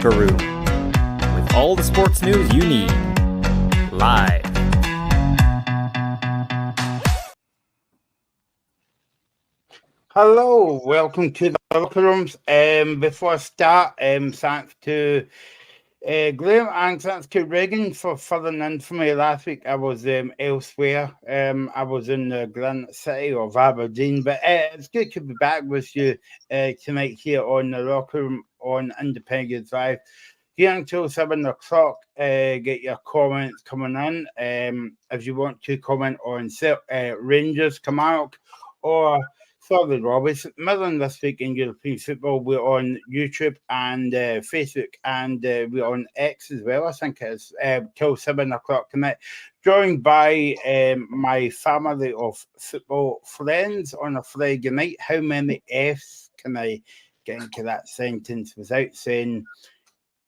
Locker Room, with all the sports news you need, live. Hello, welcome to the Locker Rooms. Before I start, thanks to Graham and thanks to Reagan for filling in for me last week. I was elsewhere. I was in the Granite City of Aberdeen, but it's good to be back with you tonight here on the Locker Room on Independence Drive. Here until 7 o'clock, get your comments coming in. If you want to comment on Rangers, Kilmarnock, or sorry, Robbie, Midland this week in European football. We're on YouTube and Facebook, and we're on X as well. I think it's till 7 o'clock tonight. Joined by my family of football friends on a Friday night. How many F's can I get into that sentence without saying,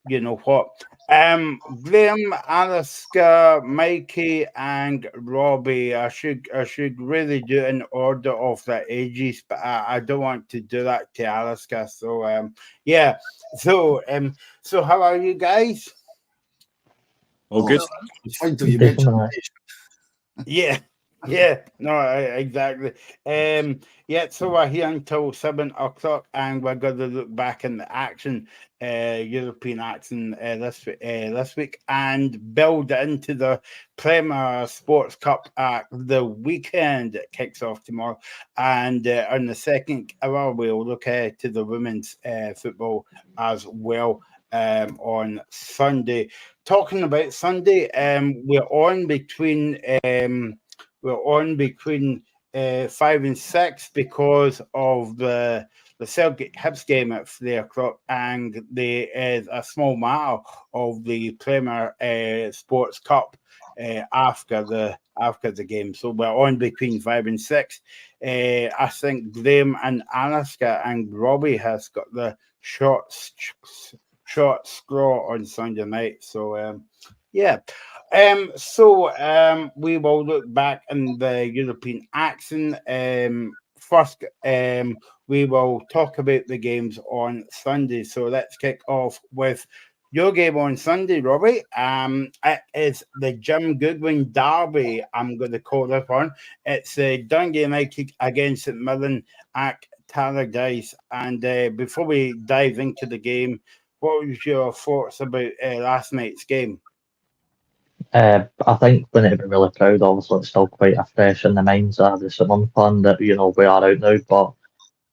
you know what? Graham, Alaska, Mikey, and Robbie. I should really do it in order of their ages, but I don't want to do that to Alaska. So yeah. So how are you guys? Well, good. Wait till you mention Yeah. Yeah, no, exactly. So we're here until 7 o'clock, and we're going to look back in the action, European action this week, and build into the Premier Sports Cup at the weekend. It kicks off tomorrow, and on the second hour we'll look to the women's football as well. On Sunday, talking about Sunday, we're on between 5 and 6 because of the Celtic Hibs game at 3 o'clock, and there is a small matter of the Premier Sports Cup after the game. So we're on between 5 and 6. I think Graham and Alaska and Robbie has got the short straw on Sunday night. So yeah. We will look back in the European action. First, we will talk about the games on Sunday. So let's kick off with your game on Sunday, Robbie. It is the Jim Goodwin Derby, I'm going to call this one. It's Dundee United against St Mirren at Tannadice. And before we dive into the game, what was your thoughts about last night's game? I think we need to be really proud. Obviously, it's still quite fresh in the minds of the St Mirren fan that we are out now. But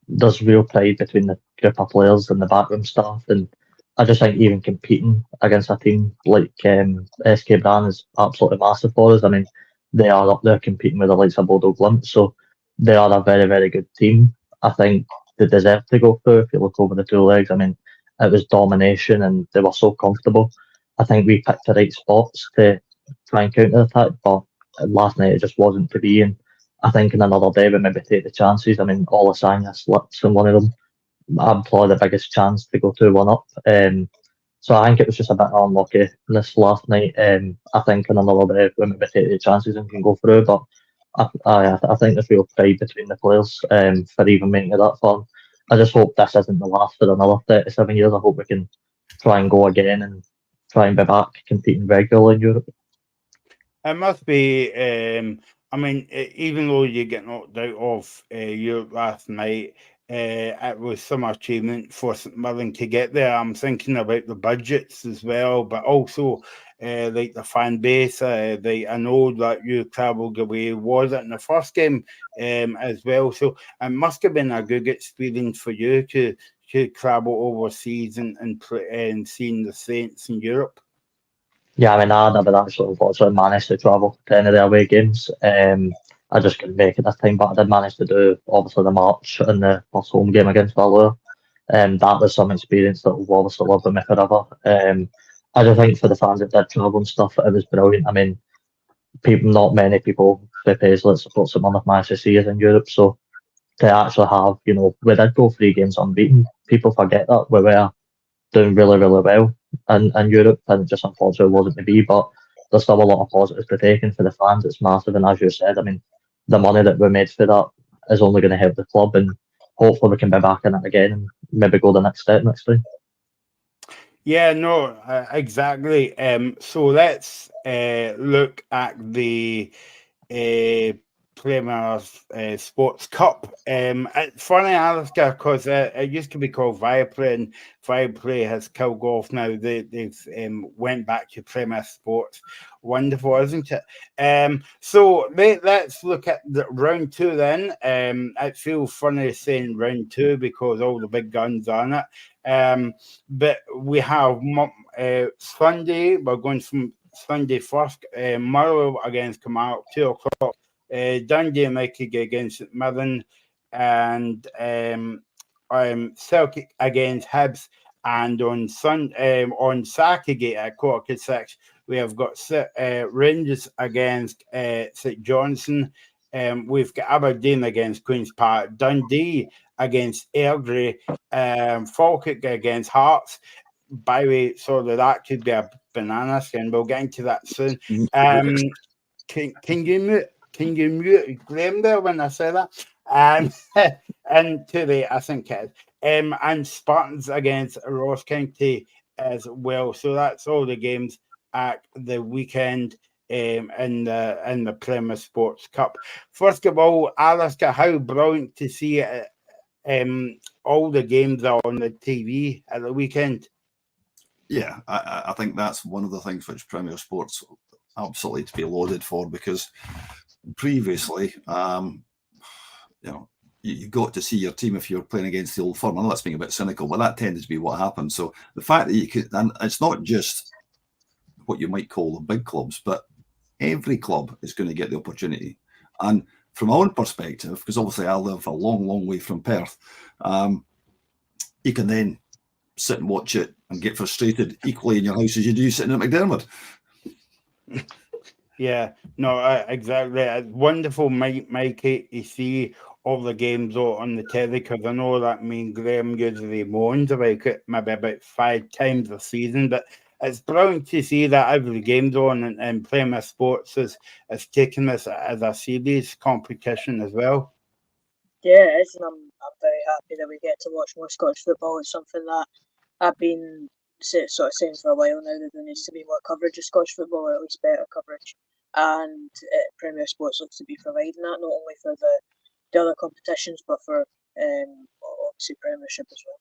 there's real pride between the group of players and the backroom staff, and I just think even competing against a team like SK Brann is absolutely massive for us. I mean, they are up there competing with the likes of Bodo Glimt, so they are a very, very good team. I think they deserve to go through. If you look over the two legs, I mean, it was domination and they were so comfortable. I think we picked the right spots to try and counter attack, but last night it just wasn't to be. And I think in another day we maybe take the chances. I mean, Olasanya slips in one of them. I'm probably the biggest chance to go 2-1 up. So I think it was just a bit unlucky this last night. I think in another day we maybe take the chances and can go through. But I think there's real pride between the players for even making it that far. I just hope this isn't the last for another 37 years. I hope we can try and go again and try and be back competing regularly in Europe. It must be, I mean, even though you get knocked out of Europe last night, it was some achievement for St Mirren to get there. I'm thinking about the budgets as well, but also like the fan base. I know that you travelled away, was it in the first game as well? So it must have been a good experience for you to travel overseas and seeing the Saints in Europe. Yeah, I mean, I never actually managed to travel to any of the away games. I just couldn't make it this time, but I did manage to do obviously the March and the first home game against Valour. That was some experience that will obviously live with me forever. I just think for the fans that did travel and stuff, it was brilliant. I mean, not many people who Paisley that support St Mirren have managed to see us in Europe, so to actually have, we did go 3 games unbeaten. People forget that we were doing really, really well in Europe, and it just unfortunately wasn't to be. But there's still a lot of positives to take, and for the fans, it's massive. And as you said, I mean, the money that we made for that is only going to help the club, and hopefully we can be back in it again and maybe go the next step next time. Yeah, no, exactly. So let's look at the uh, Premier Sports Cup. It's funny, Alistair, because it used to be called Viaplay, and Viaplay has killed golf now. They've went back to Premier Sports. Wonderful, isn't it? So let's look at the round two then. It feels funny saying round two because all the big guns are on it. But we have Sunday. We're going from Sunday first. Motherwell against Kilmarnock, 2 o'clock. Dundee United against St Mirren, and Celtic against Hibs. And on Saturday at 6:15, we have got Rangers against St Johnstone. We've got Aberdeen against Queen's Park, Dundee against Airdrie, Falkirk against Hearts. By the way, so that could be a banana skin. We'll get into that soon. Can you mute Graham there when I say that? And today, I think it is. And Spartans against Ross County as well. So that's all the games at the weekend in the Premier Sports Cup. First of all, Alistair, how brilliant to see all the games are on the TV at the weekend. Yeah, I think that's one of the things which Premier Sports absolutely to be lauded for, because previously, you got to see your team if you were playing against the Old Firm. I know that's being a bit cynical, but that tended to be what happened. So the fact that you could, and it's not just what you might call the big clubs, but every club is going to get the opportunity. And from my own perspective, because obviously I live a long, long way from Perth, you can then sit and watch it and get frustrated equally in your house as you do sitting at McDermott. Yeah, no, exactly. It's wonderful, Mikey, to see all the games on the telly, because I know that me and Graham usually moans about it maybe about 5 times a season, but it's brilliant to see that every game's on, and Premier Sports is taking this as a series competition as well. Yeah, it is, and I'm very happy that we get to watch more Scottish football. It's something that I've been sort of saying for a while now, that there needs to be more coverage of Scottish football, or at least better coverage. And Premier Sports looks to be providing that, not only for the other competitions, but for obviously Premiership as well.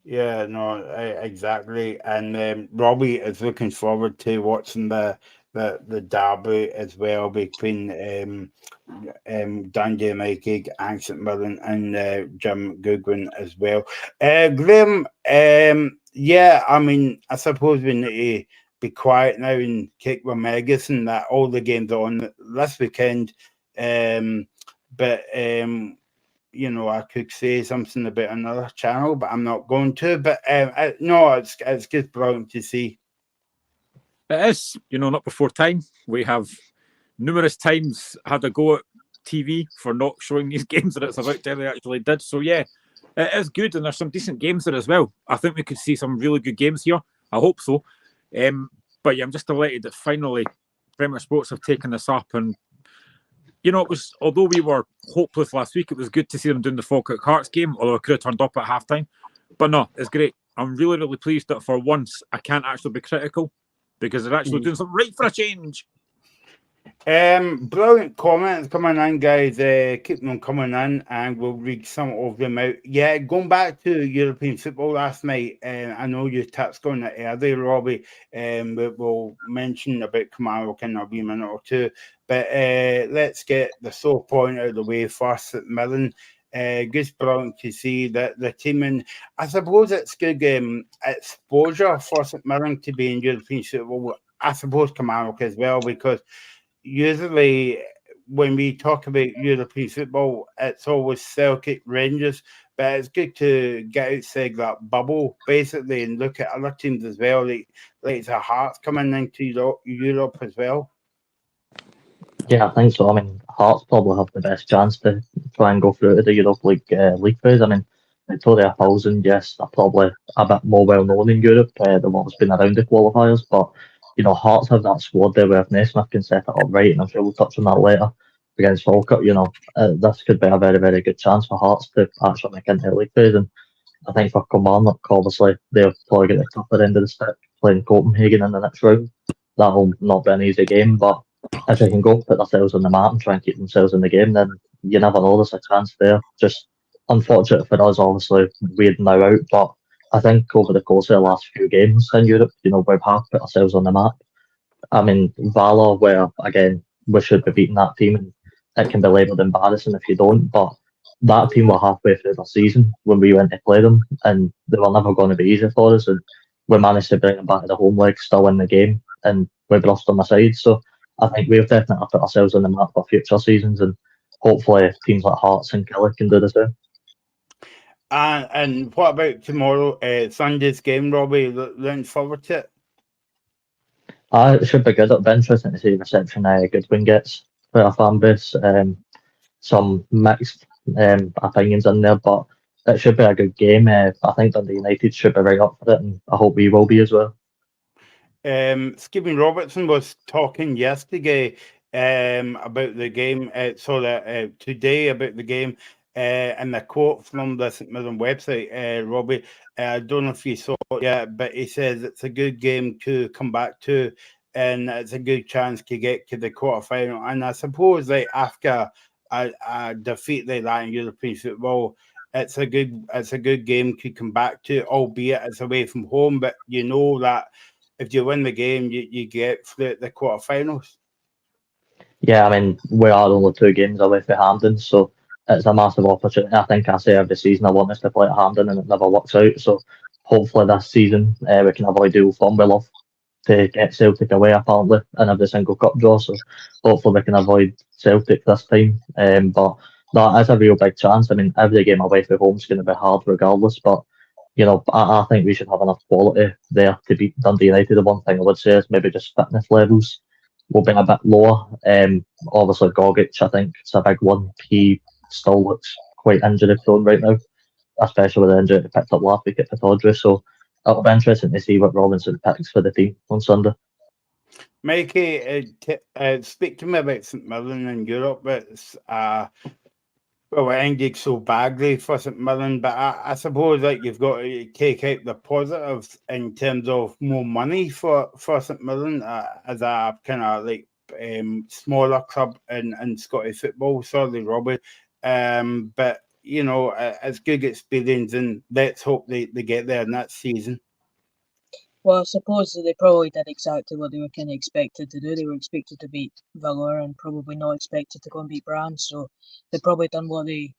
Yeah, no, exactly. And Robbie is looking forward to watching the derby as well between Dundee United and St Mirren, and Jim Goodwin as well. Graham, yeah, I mean, I suppose we need to be quiet now and kick with Megison that all the games are on this weekend. But I could say something about another channel, but I'm not going to. But no, it's just brilliant to see. It is, not before time. We have numerous times had a go at TV for not showing these games that it's about till they actually did. So yeah, it is good, and there's some decent games there as well. I think we could see some really good games here. I hope so. But yeah, I'm just delighted that finally Premier Sports have taken this up, and it was, although we were hopeless last week, it was good to see them doing the Falkirk Hearts game, although I could have turned up at halftime. But no, it's great. I'm really, really pleased that for once I can't actually be critical, because they're actually doing something right for a change. Brilliant comments coming in, guys. Keep them coming in, and we'll read some of them out. Yeah, going back to European football last night, I know you touched on it earlier, Robbie. We'll mention about Kilmarnock in a wee minute or two, but let's get the sore point out of the way first at Mirren. Just brilliant to see that the team, and I suppose it's good exposure for St Mirren to be in European football. I suppose Kilmarnock as well, because usually when we talk about European football, it's always Celtic, Rangers, but it's good to get outside that bubble basically and look at other teams as well, like the Hearts coming into Europe as well. Yeah, I think so. I mean, Hearts probably have the best chance to try and go through to the Europe League phase. I mean, Victoria Pilsen, yes, they're probably a bit more well known in Europe. They've always been around the qualifiers, but Hearts have that squad there where if Naismith can set it up right, and I'm sure we'll touch on that later against Falkirk. This could be a very, very good chance for Hearts to actually make into the league phase. And I think for Kilmarnock, obviously, they'll probably get the tougher end of the stick playing Copenhagen in the next round. That'll not be an easy game, but if they can go put themselves on the map and try and keep themselves in the game, then you never know, there's a chance there. Just unfortunate for us, obviously, we're now out, but I think over the course of the last few games in Europe, we have put ourselves on the map. I mean, Valor, where, again, we should be beating that team, and it can be labelled embarrassing if you don't, but that team were halfway through the season when we went to play them, and they were never going to be easy for us, and we managed to bring them back to the home leg, still in the game, and we brushed them aside. So I think we've definitely put ourselves on the map for future seasons, and hopefully teams like Hearts and Kelly can do the same. And what about tomorrow, Sunday's game, Robbie? Looking forward to it? It should be good. It'll be interesting to see the reception Goodwin gets for our fan base. Some mixed opinions in there, but it should be a good game. I think Dundee United should be right up for it, and I hope we will be as well. Stephen Robertson was talking yesterday about the game, today about the game, and the quote from the St Mirren website, Robbie, I don't know if you saw it yet, but he says it's a good game to come back to, and it's a good chance to get to the quarterfinal. And I suppose after a defeat like that in European football, it's a good game to come back to, albeit it's away from home. But you know that if you win the game, you get through the quarterfinals. Yeah, I mean, we are only 2 games away from Hampden, so it's a massive opportunity. I think I say every season I want us to play at Hampden, and it never works out. So hopefully this season we can avoid dual form. We love to get Celtic away, apparently, in every single cup draw. So hopefully we can avoid Celtic this time. But that is a real big chance. I mean, every game away from home is going to be hard regardless. But I think we should have enough quality there to beat Dundee United. The one thing I would say is maybe just fitness levels will be a bit lower. Obviously, Gogic, I think it's a big one. He still looks quite injury prone right now, especially with the injury he picked up last week at Pittodrie. So it'll be interesting to see what Robinson picks for the team on Sunday. Mikey, speak to me about St Mirren in Europe. It's well, it ended so badly for St Mirren, but I suppose you've got to take out the positives in terms of more money for St Mirren as a kind of smaller club in Scottish football. Sorry, Robbie, but it's good experience, and let's hope they get there in that season. Well, I suppose that they probably did exactly what they were kind of expected to do. They were expected to beat Valor and probably not expected to go and beat Brann. So they've probably done what they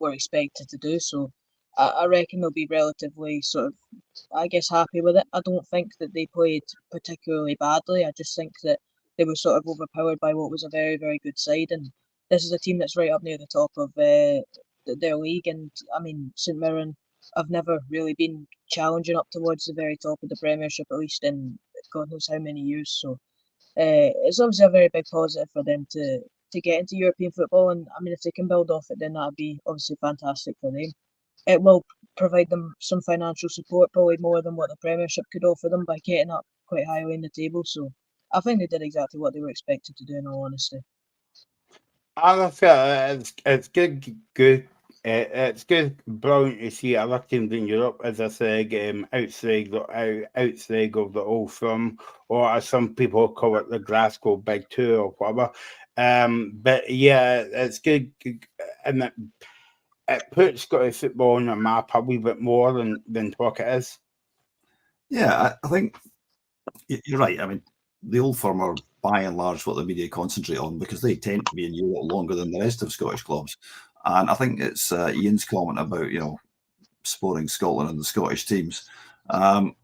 were expected to do. So I reckon they'll be relatively happy with it. I don't think that they played particularly badly. I just think that they were sort of overpowered by what was a very, very good side. And this is a team that's right up near the top of their league. And I mean, St Mirren, I've never really been challenging up towards the very top of the Premiership, at least in God knows how many years. So it's obviously a very big positive for them to get into European football. And I mean, if they can build off it, then that'd be obviously fantastic for them. It will provide them some financial support, probably more than what the Premiership could offer them by getting up quite highly in the table. So I think they did exactly what they were expected to do, in all honesty. I feel it's good. It's good, brilliant to see other teams in Europe, as I said, outside of the Old Firm, or as some people call it, the Glasgow Big Two or whatever. But yeah, it's good, and it puts Scottish football on the map a wee bit more than what it is. Yeah, I think you're right. I mean, the Old Firm are by and large what the media concentrate on because they tend to be in Europe longer than the rest of Scottish clubs. And I think it's Ian's comment about, supporting Scotland and the Scottish teams. Robbie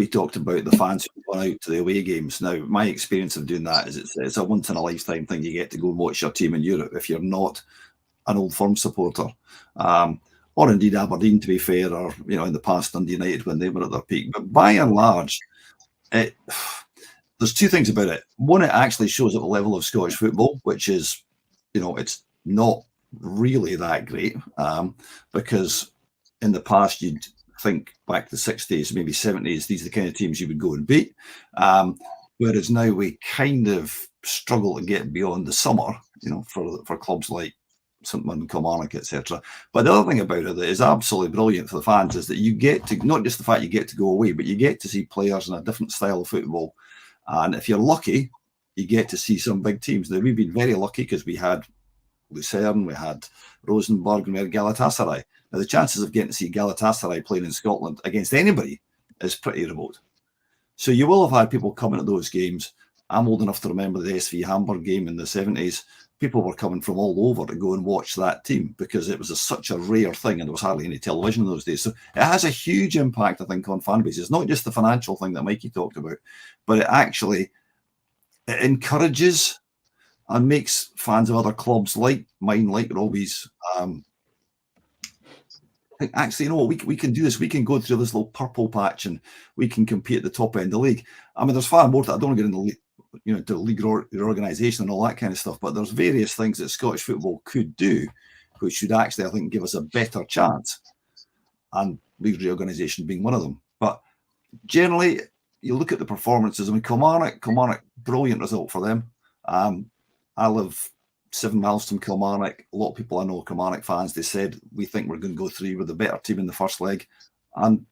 talked about the fans who gone out to the away games. Now, my experience of doing that is it's a once-in-a-lifetime thing. You get to go and watch your team in Europe if you're not an Old Firm supporter. Or indeed Aberdeen, to be fair, or, in the past Dundee United when they were at their peak. But by and large, there's 2 things about it. One, it actually shows at the level of Scottish football, which is, it's not really that great because in the past you'd think back to the 60s, maybe 70s, these are the kind of teams you would go and beat. Whereas now we kind of struggle to get beyond the summer, for clubs like St Mirren, Kilmarnock, etc. But the other thing about it that is absolutely brilliant for the fans is that you get to, not just the fact you get to go away, but you get to see players in a different style of football. And if you're lucky, you get to see some big teams. Now, we've been very lucky because we had Lucerne, we had Rosenborg, and we had Galatasaray. Now, the chances of getting to see Galatasaray playing in Scotland against anybody is pretty remote. So you will have had people coming to those games. I'm old enough to remember the SV Hamburg game in the 70s. People were coming from all over to go and watch that team because it was such a rare thing and there was hardly any television in those days. So it has a huge impact, I think, on fan bases. Not just the financial thing that Mikey talked about, but it encourages and makes fans of other clubs like mine, like Robbie's, think, actually, you know what, we can do this. We can go through this little purple patch and we can compete at the top end of the league. I mean, there's far more to that. I don't want to get into to league organisation and all that kind of stuff, but there's various things that Scottish football could do which should actually, I think, give us a better chance, and league reorganisation being one of them. But generally, you look at the performances. I mean, Kilmarnock, brilliant result for them. I live 7 miles from Kilmarnock. A lot of people I know, Kilmarnock fans, they said, we think we're going to go through with a better team in the first leg, and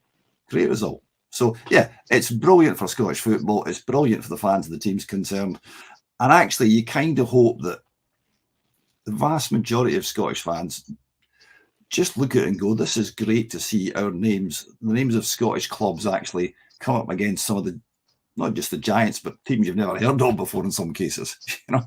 great result. So, yeah, it's brilliant for Scottish football. It's brilliant for the fans of the teams concerned. And actually, you kind of hope that the vast majority of Scottish fans just look at it and go, this is great to see our names, the names of Scottish clubs actually come up against some of the, not just the giants, but teams you've never heard of before in some cases. You know,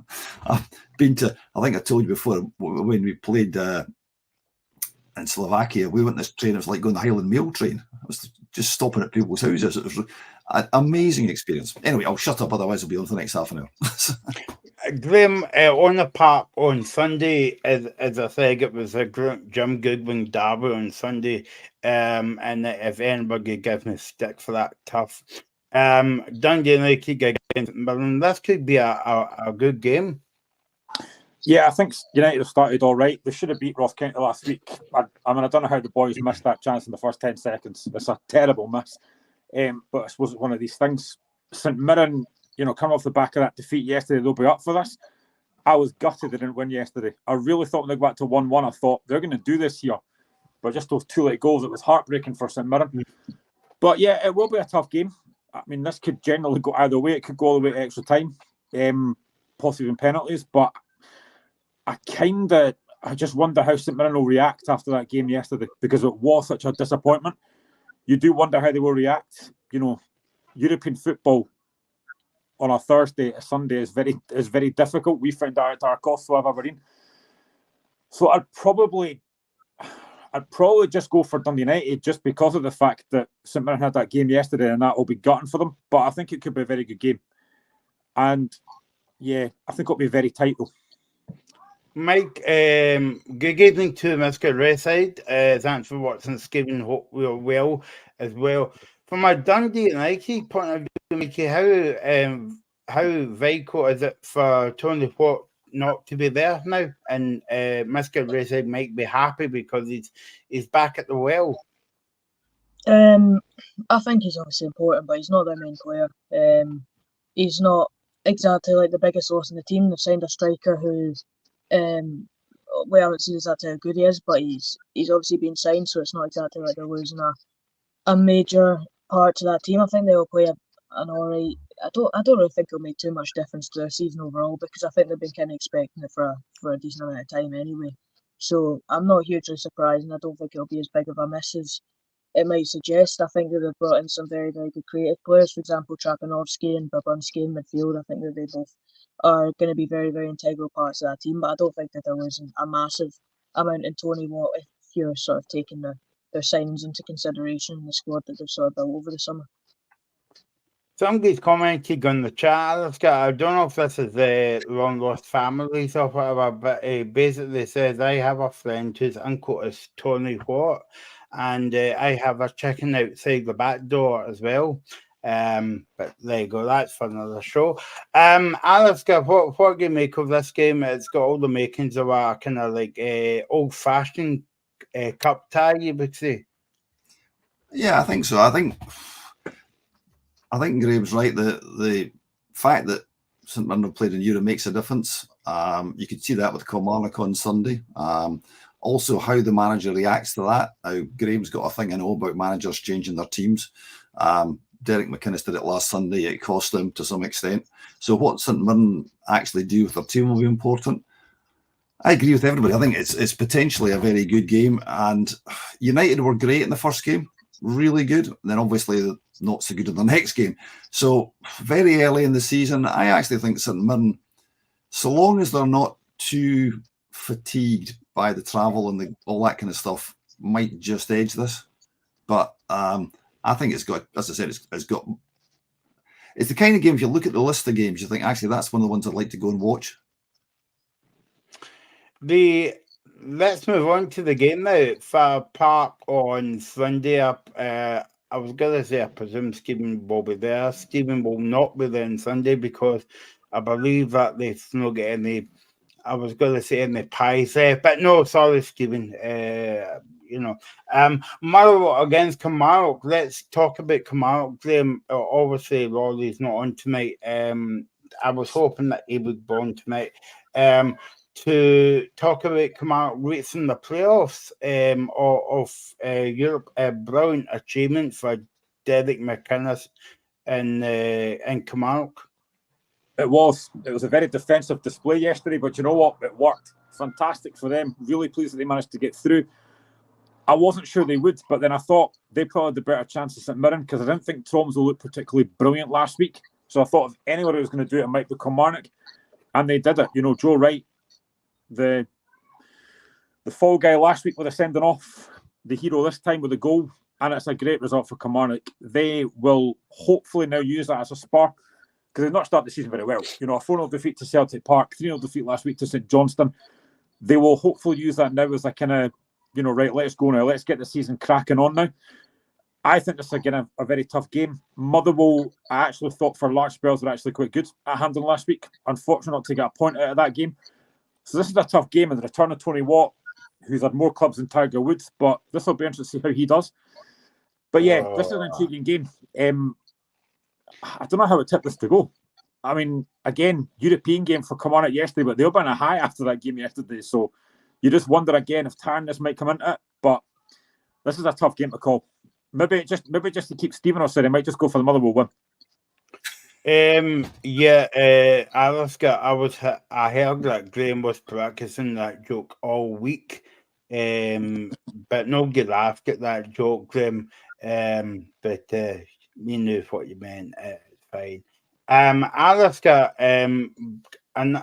I've been to, I think I told you before, when we played in Slovakia, we went on this train, it was like going the Highland Mail train. It was just stopping at people's houses. It was an amazing experience. Anyway, I'll shut up, otherwise I'll be on for the next half an hour. Graham, on the park on Sunday, as I said, it was a Jim Goodwin derby on Sunday. And if anybody gives me stick for that, tough. Dundee United against Mirren, this could be a good game. Yeah, I think United have started all right. They should have beat Ross County last week. I mean, I don't know how the boys missed that chance in the first 10 seconds. It's a terrible miss. But I suppose it's one of these things. St Mirren, coming off the back of that defeat yesterday, they'll be up for this. I was gutted they didn't win yesterday. I really thought when they got back to 1-1, I thought they're going to do this here. But just those 2 late goals, it was heartbreaking for St Mirren. But yeah, it will be a tough game. I mean, this could generally go either way. It could go all the way to extra time, possibly even penalties. But I just wonder how St Mirren will react after that game yesterday, because it was such a disappointment. You do wonder how they will react. European football on a Thursday, a Sunday is very difficult. We found that at our cost, so I've ever been. So I'd probably just go for Dundee United, just because of the fact that St Mirren had that game yesterday, and that will be gutting for them. But I think it could be a very good game. And yeah, I think it'll be very tight though. Mike, good evening to Mr. Rayside. Thanks for watching Stephen. Hope we're well as well. From a Dundee United point of view, Mikey, how vital is it for Tony Watt not to be there now? And Mr. Rayside might be happy because he's back at the well. I think he's obviously important, but he's not their main player. He's not exactly like the biggest loss in the team. They've signed a striker who, we haven't seen exactly how good he is, but he's obviously been signed, so it's not exactly like they're losing a major part to that team. I think they'll play an alright. I don't really think it'll make too much difference to their season overall, because I think they've been kind of expecting it for a decent amount of time anyway. So I'm not hugely surprised, and I don't think it'll be as big of a miss as it might suggest. I think that they've brought in some very, very good creative players. For example, Trapanovsky and Babunski in midfield. I think that they both are going to be very, very integral parts of that team. But I don't think that they're losing a massive amount in Tony Watt if you're sort of taking their signings into consideration in the squad that they've sort of built over the summer. Somebody's commented on the chat. I don't know if this is the long lost families or whatever, but basically says, I have a friend whose uncle is Tony Watt, and I have a chicken outside the back door as well. But there you go, that's for another show. Alistair, what do you make of this game? It's got all the makings of a kind of like old-fashioned cup tie, you would say. Yeah, I think so. I think Graham's right. The fact that St Mirren played in Europe makes a difference. You could see that with Kilmarnock on Sunday. Also, how the manager reacts to that. Now, Graham's got a thing I know about managers changing their teams. Derek McInnes did it last Sunday. It cost them to some extent. So what St Mirren actually do with their team will be important. I agree with everybody. I think it's potentially a very good game. And United were great in the first game, really good. And then obviously not so good in the next game. So very early in the season, I actually think St Mirren, so long as they're not too fatigued by the travel and all that kind of stuff, might just edge this. But I think it's got, as I said, it's the kind of game, if you look at the list of games, you think, actually, that's one of the ones I'd like to go and watch. Let's move on to the game now. Fir Park on Sunday. I was going to say, I presume Stephen will be there. Stephen will not be there on Sunday because I believe that they've not got any, I was going to say any pies there. But no, sorry, Stephen. Motherwell against Kilmarnock. Let's talk about Kilmarnock. Obviously, Rory's not on tonight. I was hoping that he would be on tonight. To talk about Kilmarnock reaching the playoffs of Europe. A brilliant achievement for Derek McInnes and Kilmarnock. It was a very defensive display yesterday, but you know what? It worked. Fantastic for them. Really pleased that they managed to get through. I wasn't sure they would, but then I thought they probably had the better chance of St Mirren because I didn't think Tromsø looked particularly brilliant last week. So I thought if anybody was going to do it, it might be Kilmarnock. And they did it. You know, Joe Wright, the fall guy last week with a sending off, the hero this time with a goal, and it's a great result for Kilmarnock. They will hopefully now use that as a spur because they've not started the season very well. You know, a 4-0 defeat to Celtic Park, 3-0 defeat last week to St Johnstone. They will hopefully use that now as a kind of, you know, right, let's go now. Let's get the season cracking on now. I think this is, again, a very tough game. Motherwell, I actually thought for large spells were actually quite good at handling last week. Unfortunately, not to get a point out of that game. So this is a tough game, and the return of Tony Watt, who's had more clubs than Tiger Woods, but this will be interesting to see how he does. But yeah, this is an intriguing game. I don't know how to tip this to go. I mean, again, European game for Kilmarnock yesterday, but they'll be on a high after that game yesterday. So you just wonder again if tiredness might come into it. But this is a tough game to call. Maybe just to keep Stephen off, he might just go for the Motherwell win. Alaska, I heard that Graham was practicing that joke all week, but nobody laughed at that joke, Graham. But you knew what you meant. It's fine. Alaska, and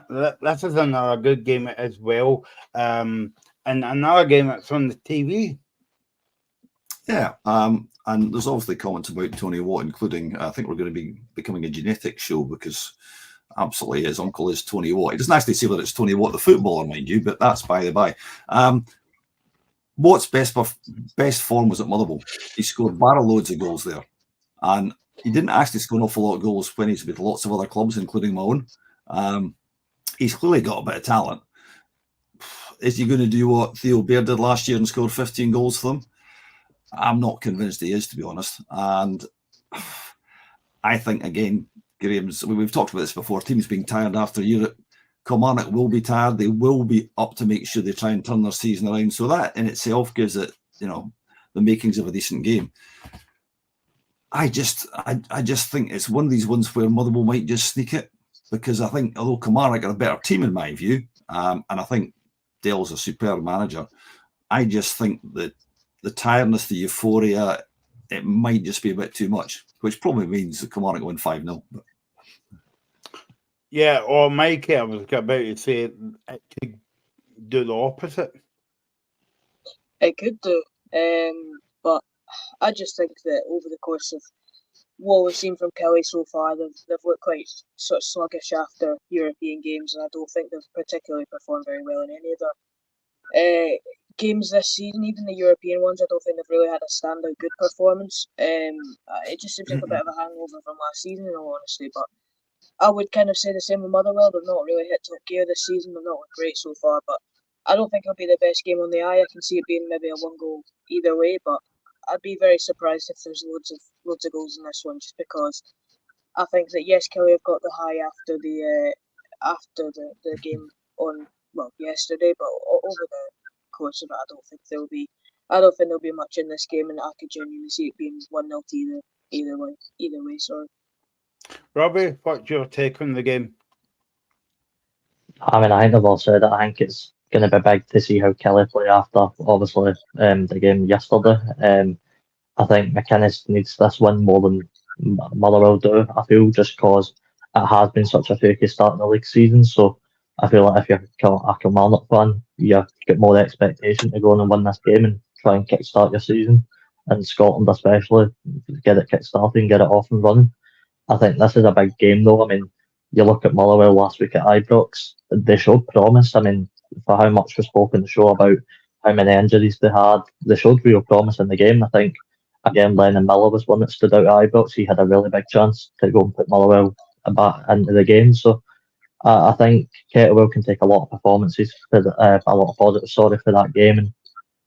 this is another good game as well. And another game that's on the TV. Yeah, and there's obviously comments about Tony Watt, including I think we're going to be becoming a genetics show because absolutely his uncle is Tony Watt. He doesn't actually say that it's Tony Watt, the footballer, mind you, but that's by the by. Watt's best form was at Motherwell. He scored barrel loads of goals there, and he didn't actually score an awful lot of goals when he's with lots of other clubs, including my own. He's clearly got a bit of talent. Is he going to do what Theo Bair did last year and scored 15 goals for them? I'm not convinced he is, to be honest. And I think, again, we've talked about this before, teams being tired after Europe. Kilmarnock will be tired. They will be up to make sure they try and turn their season around. So that in itself gives it, you know, the makings of a decent game. I just think it's one of these ones where Motherwell might just sneak it because I think, although Kilmarnock are a better team in my view, and I think Dale's a superb manager, I just think that the tiredness, the euphoria, it might just be a bit too much, which probably means that Kilmarnock win 5-0. Yeah, or Mikey, I was about to say it could do the opposite. It could do, but I just think that over the course of what we've seen from Kelly so far, they've looked quite sort of sluggish after European games, and I don't think they've particularly performed very well in any of their games this season. Even the European ones, I don't think they've really had a standout good performance. It just seems like a bit of a hangover from last season, in all honesty. But I would kind of say the same with Motherwell. They've not really hit top gear this season. They've not looked great so far, but I don't think it'll be the best game on the eye. I can see it being maybe a one goal either way, but I'd be very surprised if there's loads of goals in this one, just because I think that yes, Kelly have got the high after the game on yesterday, but over the course of it, I don't think there'll be much in this game, and I could genuinely see it being 1-0 to either way. Sorry. Robbie, what's your take on the game? I mean, I think they've all said it. I think it's going to be big to see how Kelly play after, obviously, the game yesterday. I think McInnes needs this win more than Motherwell do, I feel, just because it has been such a fluky start in the league season. So I feel like if you're a Kilmarnock fan, you get more expectation to go on and win this game and try and kickstart your season. And Scotland especially, get it kick-started and get it off and running. I think this is a big game though. I mean, you look at Motherwell last week at Ibrox, they showed promise. I mean, for how much was spoken in the show about how many injuries they had, they showed real promise in the game. I think, again, Lennon Miller was one that stood out at Ibrox. He had a really big chance to go and put Motherwell back into the game. So I think Kettlewell can take a lot of performances, a lot of positives, for that game and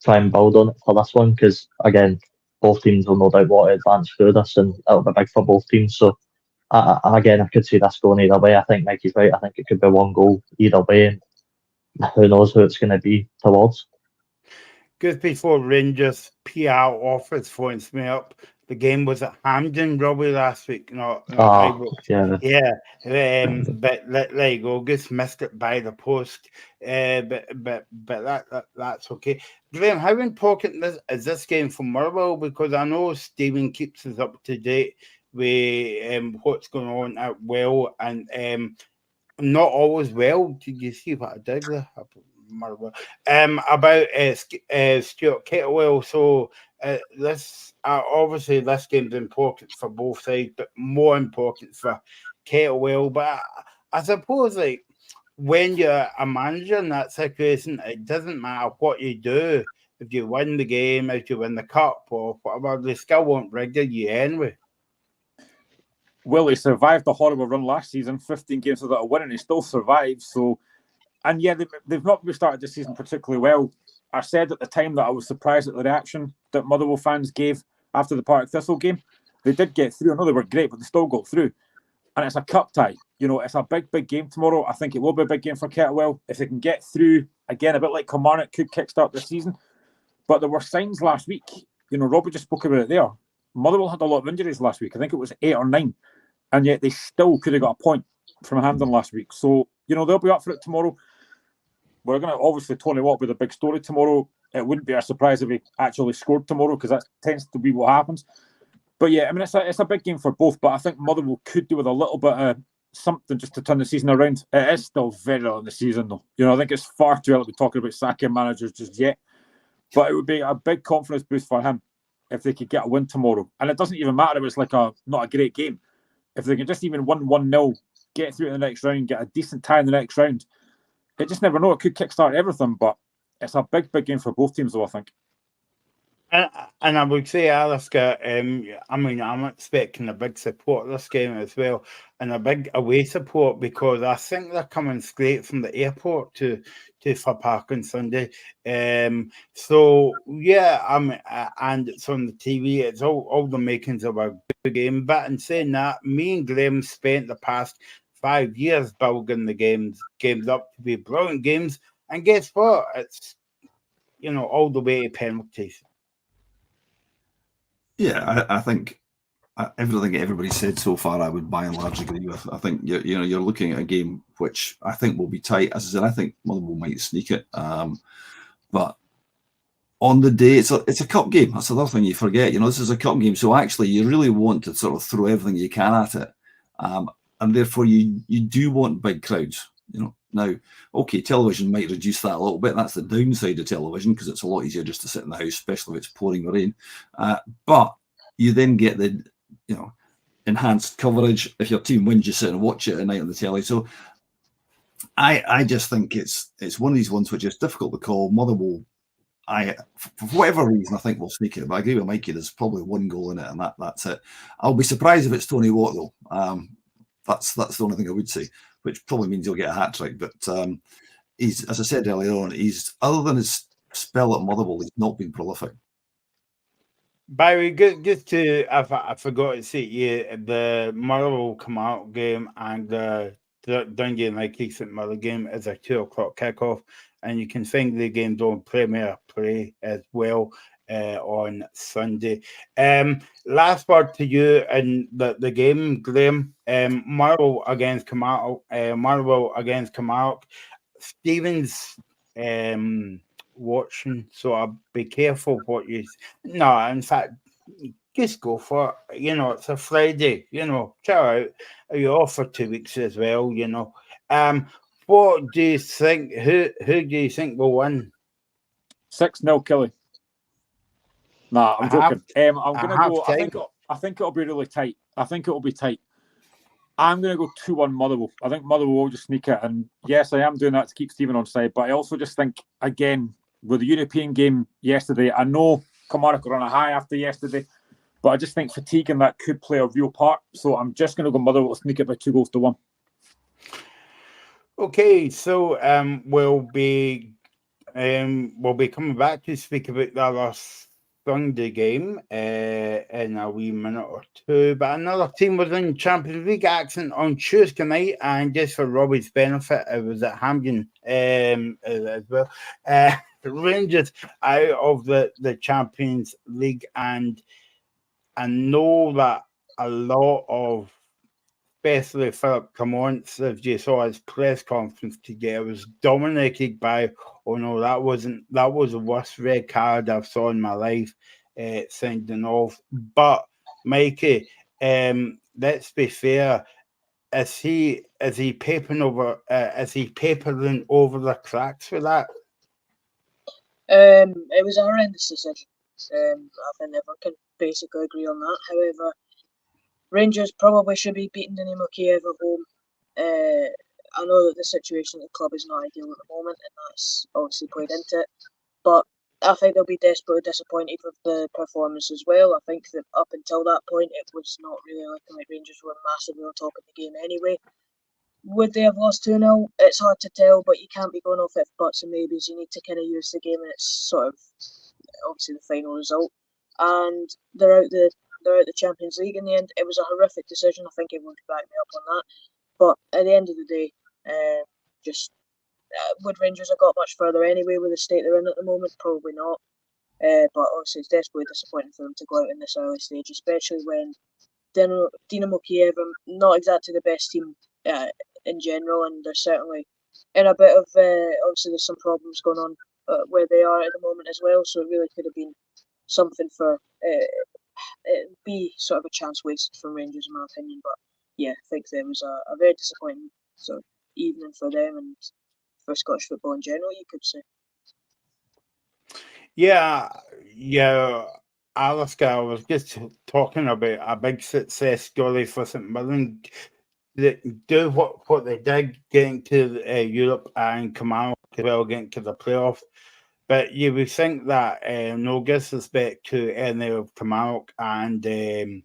try and build on it for this one because, again, both teams will no doubt want to advance through this and it'll be big for both teams. So I could see this going either way. I think Mikey's right. I think it could be one goal either way. And who knows who it's going to be towards. Just before Rangers PR office phones me up, the game was at Hampden, Robbie, last week. But there you go. Just missed it by the post. But that's okay. Graham, how important is this game for Motherwell? Because I know Stephen keeps us up to date with what's going on at Well and not always well. Did you see what I did there? About Stuart Kettlewell. So this obviously this game's important for both sides, but more important for Kettlewell. But I suppose like when you're a manager in that situation, it doesn't matter what you do. If you win the game, if you win the cup or whatever, they still won't regular you anyway. Well, he survived the horrible run last season, 15 games without a win, and he still survived. So, and yeah, they've not restarted the season particularly well. I said at the time that I was surprised at the reaction that Motherwell fans gave after the Partick Thistle game. They did get through. I know they were great, but they still got through. And it's a cup tie. It's a big game tomorrow. I think it will be a big game for Kettlewell. If they can get through, again, a bit like Kilmarnock could kickstart the season. But there were signs last week. Robbie just spoke about it there. Motherwell had a lot of injuries last week. I think it was 8 or 9. And yet they still could have got a point from Hampden last week. So, they'll be up for it tomorrow. We're going to, obviously, Tony Watt with a big story tomorrow. It wouldn't be a surprise if he actually scored tomorrow because that tends to be what happens. But yeah, I mean, it's a big game for both. But I think Motherwell could do with a little bit of something just to turn the season around. It is still very early in the season, though. I think it's far too early to be talking about sacking managers just yet. But it would be a big confidence boost for him if they could get a win tomorrow. And it doesn't even matter if it's like not a great game. If they can just even win 1-0, get through to the next round, get a decent tie in the next round, you just never know. It could kickstart everything, but it's a big game for both teams, though, I think. And I would say, Alistair, I'm expecting a big support this game as well, and a big away support because I think they're coming straight from the airport to Fir Park on Sunday. So yeah, and it's on the TV. It's all the makings of a good game. But in saying that, me and Graham spent the past 5 years building the games up to be brilliant games, and guess what? It's all the way to penalties. Yeah, I think everything everybody said so far, I would by and large agree with. I think you're looking at a game which I think will be tight. As I said, I think Motherwell might sneak it, but on the day, it's a cup game. That's another thing you forget. This is a cup game, so actually you really want to sort of throw everything you can at it, and therefore you do want big crowds. Now, okay, television might reduce that a little bit. That's the downside of television because it's a lot easier just to sit in the house, especially if it's pouring rain. But you then get the, enhanced coverage. If your team wins, you sit and watch it at night on the telly. So I just think it's one of these ones which is difficult to call. Motherwell, for whatever reason, I think we'll sneak it. But I agree with Mikey. There's probably one goal in it, and that's it. I'll be surprised if it's Tony Watt though. That's the only thing I would say, which probably means he'll get a hat trick. But he's, as I said earlier on, he's other than his spell at Motherwell, he's not been prolific. By the way, just to, I forgot to say to you, the Motherwell Kilmarnock game and the Dundee United St Mirren game is a 2:00 kickoff, and you can find the games on Premier Play as well on Sunday. Last word to you in the game, Graham. Motherwell against Kilmarnock. Motherwell against Kilmarnock. Stevens watching, so I'll be careful what you. No, in fact, just go for it. You know, it's a Friday. You know, chill out. You're off for 2 weeks as well. You know, what do you think? Who do you think will win? 6-0 Killie. Nah, I'm joking. I'm gonna go. half-time. I think it'll be really tight. I think it'll be tight. I'm going to go 2-1 Motherwell. I think Motherwell will just sneak it. And yes, I am doing that to keep Stephen on side. But I also just think, again, with the European game yesterday, I know Kilmarnock are on a high after yesterday, but I just think fatigue in that could play a real part. So I'm just going to go Motherwell to sneak it by 2-1. Okay, so we'll be coming back to speak about that last Sunday game in a wee minute or two. But another team was in Champions League action on Tuesday night, and just for Robbie's benefit, it was at Hampden as well. Rangers out of the Champions League, and I know that a lot of, especially Philip Clements, if you saw his press conference today, was dominated by, oh no, that was the worst red card I've saw in my life, sending off. But Mikey, let's be fair, is he papering over the cracks for that? It was a horrendous decision. I think everyone can basically agree on that. However, Rangers probably should be beating Dynamo Kiev at home. I know that the situation at the club is not ideal at the moment, and that's obviously played into it. But I think they'll be desperately disappointed with the performance as well. I think that up until that point, it was not really looking like Rangers were massively on top of the game anyway. Would they have lost 2-0? It's hard to tell, but you can't be going off if buts and maybes. You need to kind of use the game, and it's sort of obviously the final result. And they're out the Champions League in the end. It was a horrific decision. I think everyone could back me up on that. But at the end of the day, would Rangers have got much further anyway with the state they're in at the moment? Probably not. But obviously it's desperately disappointing for them to go out in this early stage, especially when Dynamo Kiev are not exactly the best team in general, and they're certainly in a bit of obviously there's some problems going on where they are at the moment as well. So it really could have been something for it'd be sort of a chance wasted from Rangers, in my opinion. But yeah, I think there was a very disappointing sort of evening for them and for Scottish football in general, you could say. Yeah, Alistair, I was just talking about a big success story for St Mirren. They do what they did, getting to Europe and come out as well, getting to the playoffs. But you would think that, no disrespect to any of Kilmarnock and the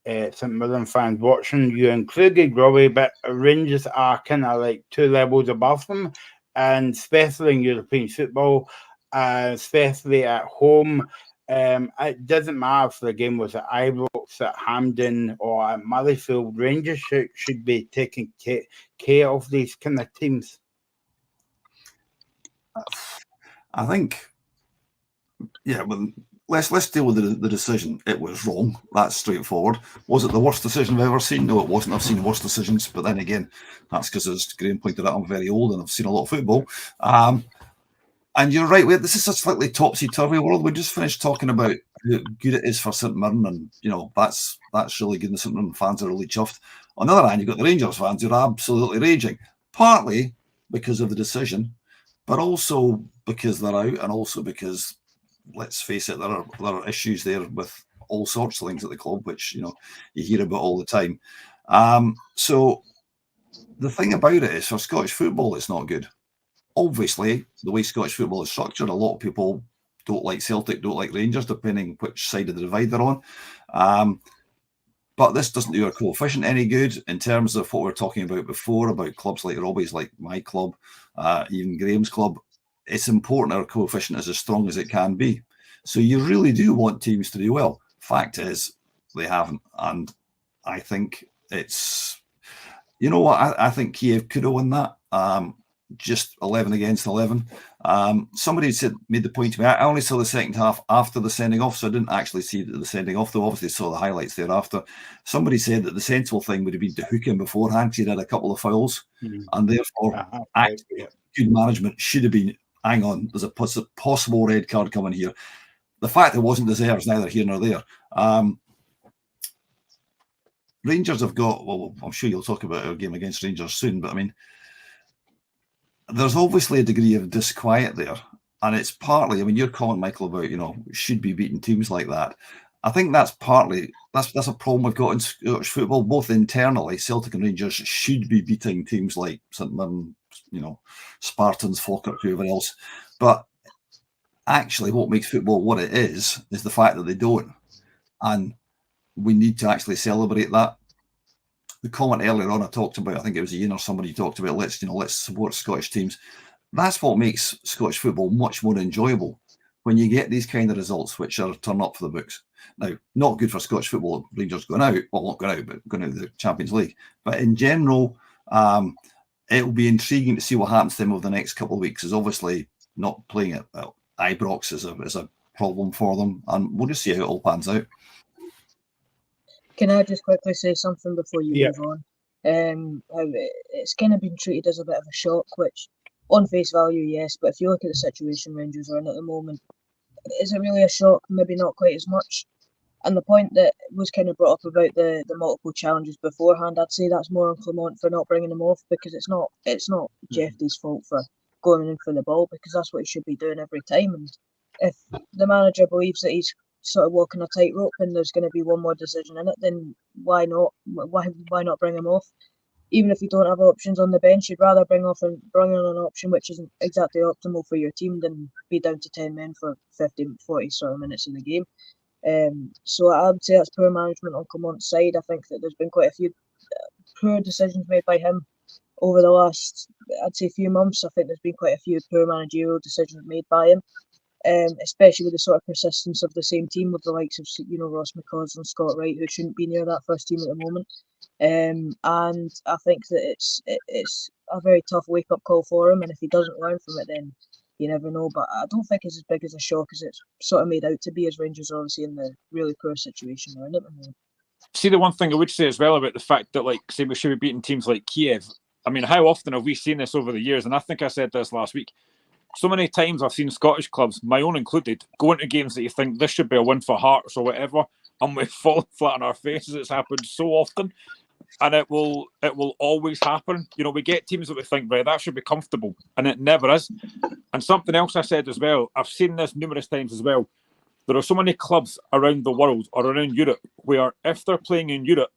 St Mirren fans watching, you included Robbie, but Rangers are kind of like 2 levels above them, and especially in European football, especially at home. It doesn't matter if the game was at Ibrox, at Hampden, or at Murrayfield. Rangers should be taking care of these kind of teams. I think, yeah, well, let's deal with the decision. It was wrong. That's straightforward. Was it the worst decision I've ever seen? No, it wasn't. I've seen worse decisions, but then again, that's because, as Graham pointed out, I'm very old and I've seen a lot of football. And you're right, this is a slightly topsy-turvy world. We just finished talking about how good it is for St Mirren, and that's really good. And the St Mirren fans are really chuffed. On the other hand, you've got the Rangers fans who are absolutely raging, partly because of the decision, but also because they're out, and also because, let's face it, there are issues there with all sorts of things at the club, which you hear about all the time. So the thing about it is, for Scottish football, it's not good. Obviously, the way Scottish football is structured, a lot of people don't like Celtic, don't like Rangers, depending which side of the divide they're on. But this doesn't do our coefficient any good in terms of what we were talking about before, about clubs like Robbie's, like my club, even Graham's club. It's important our coefficient is as strong as it can be. So you really do want teams to do well. Fact is, they haven't. And I think it's, you know what, I think Kiev could have won that. Just 11 against 11. Somebody made the point to me, I only saw the second half after the sending off, so I didn't actually see the sending off, though obviously saw the highlights thereafter. Somebody said that the sensible thing would have been to hook him beforehand because he'd had a couple of fouls, and therefore good management should have been, hang on, there's a possible red card coming here. The fact it wasn't deserved is neither here nor there. Rangers have got, well, I'm sure you'll talk about our game against Rangers soon, but I mean, there's obviously a degree of disquiet there. And it's partly, I mean, your comment, Michael, about, should be beating teams like that. I think that's partly, that's a problem we've got in Scottish football, both internally. Celtic and Rangers should be beating teams like St Mirren, Spartans, Falkirk, whoever else. But actually, what makes football what it is the fact that they don't. And we need to actually celebrate that. The comment earlier on I talked about, I think it was Ian or somebody talked about, let's support Scottish teams. That's what makes Scottish football much more enjoyable when you get these kind of results which are turned up for the books. Now, not good for Scottish football, Rangers going out, well, not going out, but going out of the Champions League. But in general, it will be intriguing to see what happens to them over the next couple of weeks. Is obviously not playing at Ibrox is a problem for them, and we'll just see how it all pans out. Can I just quickly say something before you move on? How it's kind of been treated as a bit of a shock, which on face value, yes, but if you look at the situation Rangers are in at the moment, is it really a shock? Maybe not quite as much. And the point that was kind of brought up about the multiple challenges beforehand, I'd say that's more on Clement for not bringing them off, because it's not Jeffrey's fault for going in for the ball, because that's what he should be doing every time. And if the manager believes that he's sort of walking a tightrope and there's going to be one more decision in it, then why not? Why not bring him off? Even if you don't have options on the bench, you'd rather bring on an option which isn't exactly optimal for your team than be down to 10 men for 50, 40 sort of minutes in the game. So I would say that's poor management on Clement's side. I think that there's been quite a few poor decisions made by him over the last, I'd say, few months. I think there's been quite a few poor managerial decisions made by him. Especially with the sort of persistence of the same team with the likes of Ross McCausland and Scott Wright, who shouldn't be near that first team at the moment. And I think that it's a very tough wake up call for him, and if he doesn't learn from it, then you never know. But I don't think it's as big as a shock as it's sort of made out to be, as Rangers are obviously in the really poor situation they're in at the moment. See, the one thing I would say as well about the fact that, say, we should be beating teams like Kiev. I mean, how often have we seen this over the years? And I think I said this last week. So many times I've seen Scottish clubs, my own included, go into games that you think this should be a win for Hearts or whatever, and we fall flat on our faces. It's happened so often, and it will always happen. We get teams that we think, right, that should be comfortable, and it never is. And something else I said as well, I've seen this numerous times as well. There are so many clubs around the world or around Europe where if they're playing in Europe,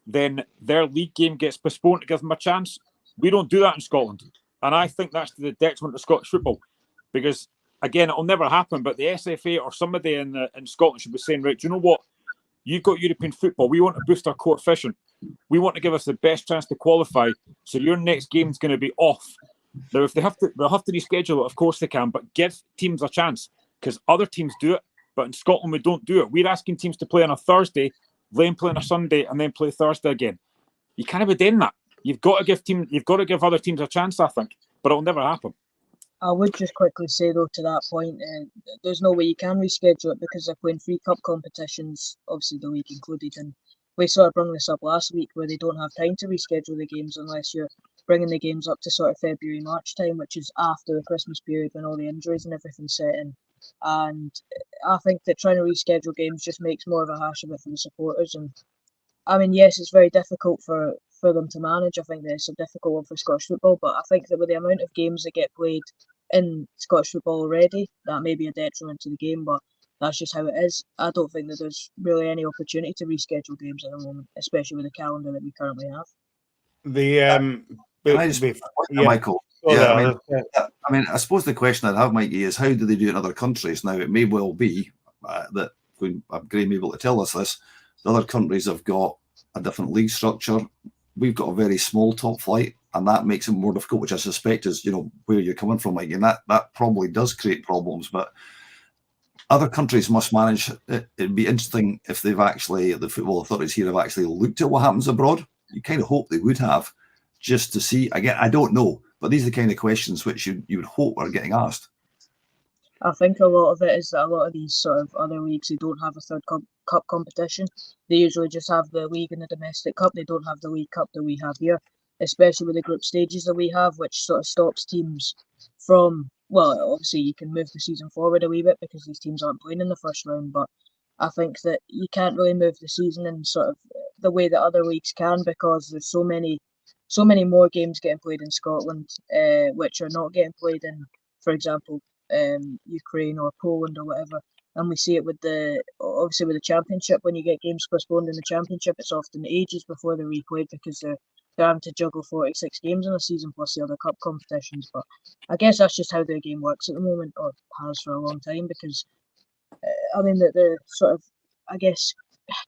then their league game gets postponed to give them a chance. We don't do that in Scotland. And I think that's to the detriment of Scottish football, because again, it'll never happen. But the SFA or somebody in Scotland should be saying, right, do you know what? You've got European football. We want to boost our coefficient. We want to give us the best chance to qualify. So your next game is going to be off. Now, if they'll have to reschedule it, of course they can. But give teams a chance, because other teams do it. But in Scotland, we don't do it. We're asking teams to play on a Thursday, then play on a Sunday, and then play Thursday again. You can't be doing that. You've got to give other teams a chance, I think, but it'll never happen. I would just quickly say though, to that point, there's no way you can reschedule it because they're playing 3 cup competitions, obviously the league included, and we sort of brought this up last week where they don't have time to reschedule the games unless you're bringing the games up to sort of February, March time, which is after the Christmas period when all the injuries and everything's set in. And I think that trying to reschedule games just makes more of a hash of it for the supporters. And I mean, yes, it's very difficult for them to manage. I think that it's a difficult one for Scottish football, but I think that with the amount of games that get played in Scottish football already, that may be a detriment to the game, but that's just how it is. I don't think that there's really any opportunity to reschedule games at the moment, especially with the calendar that we currently have. Michael? Yeah, I mean, I suppose the question I'd have, Mikey, is how do they do it in other countries? Now, it may well be that Graham able to tell us this. The other countries have got a different league structure. We've got a very small top flight, and that makes it more difficult, which I suspect is, where you're coming from, Mikey, and that probably does create problems. But other countries must manage. It'd be interesting if they've actually, the football authorities here have actually looked at what happens abroad. You kind of hope they would have, just to see. Again, I don't know, but these are the kind of questions which you would hope are getting asked. I think a lot of it is that a lot of these sort of other leagues, they don't have a third cup competition. They usually just have the league and the domestic cup. They don't have the League Cup that we have here, especially with the group stages that we have, which sort of stops teams from, well, obviously you can move the season forward a wee bit because these teams aren't playing in the first round, but I think that you can't really move the season in sort of the way that other leagues can, because there's so many more games getting played in Scotland, which are not getting played in, for example, Ukraine or Poland or whatever. And we see it with the championship. When you get games postponed in the championship, it's often ages before they're replayed because they're having to juggle 46 games in a season plus the other cup competitions. But I guess that's just how the game works at the moment, or has for a long time, because I mean the sort of, I guess,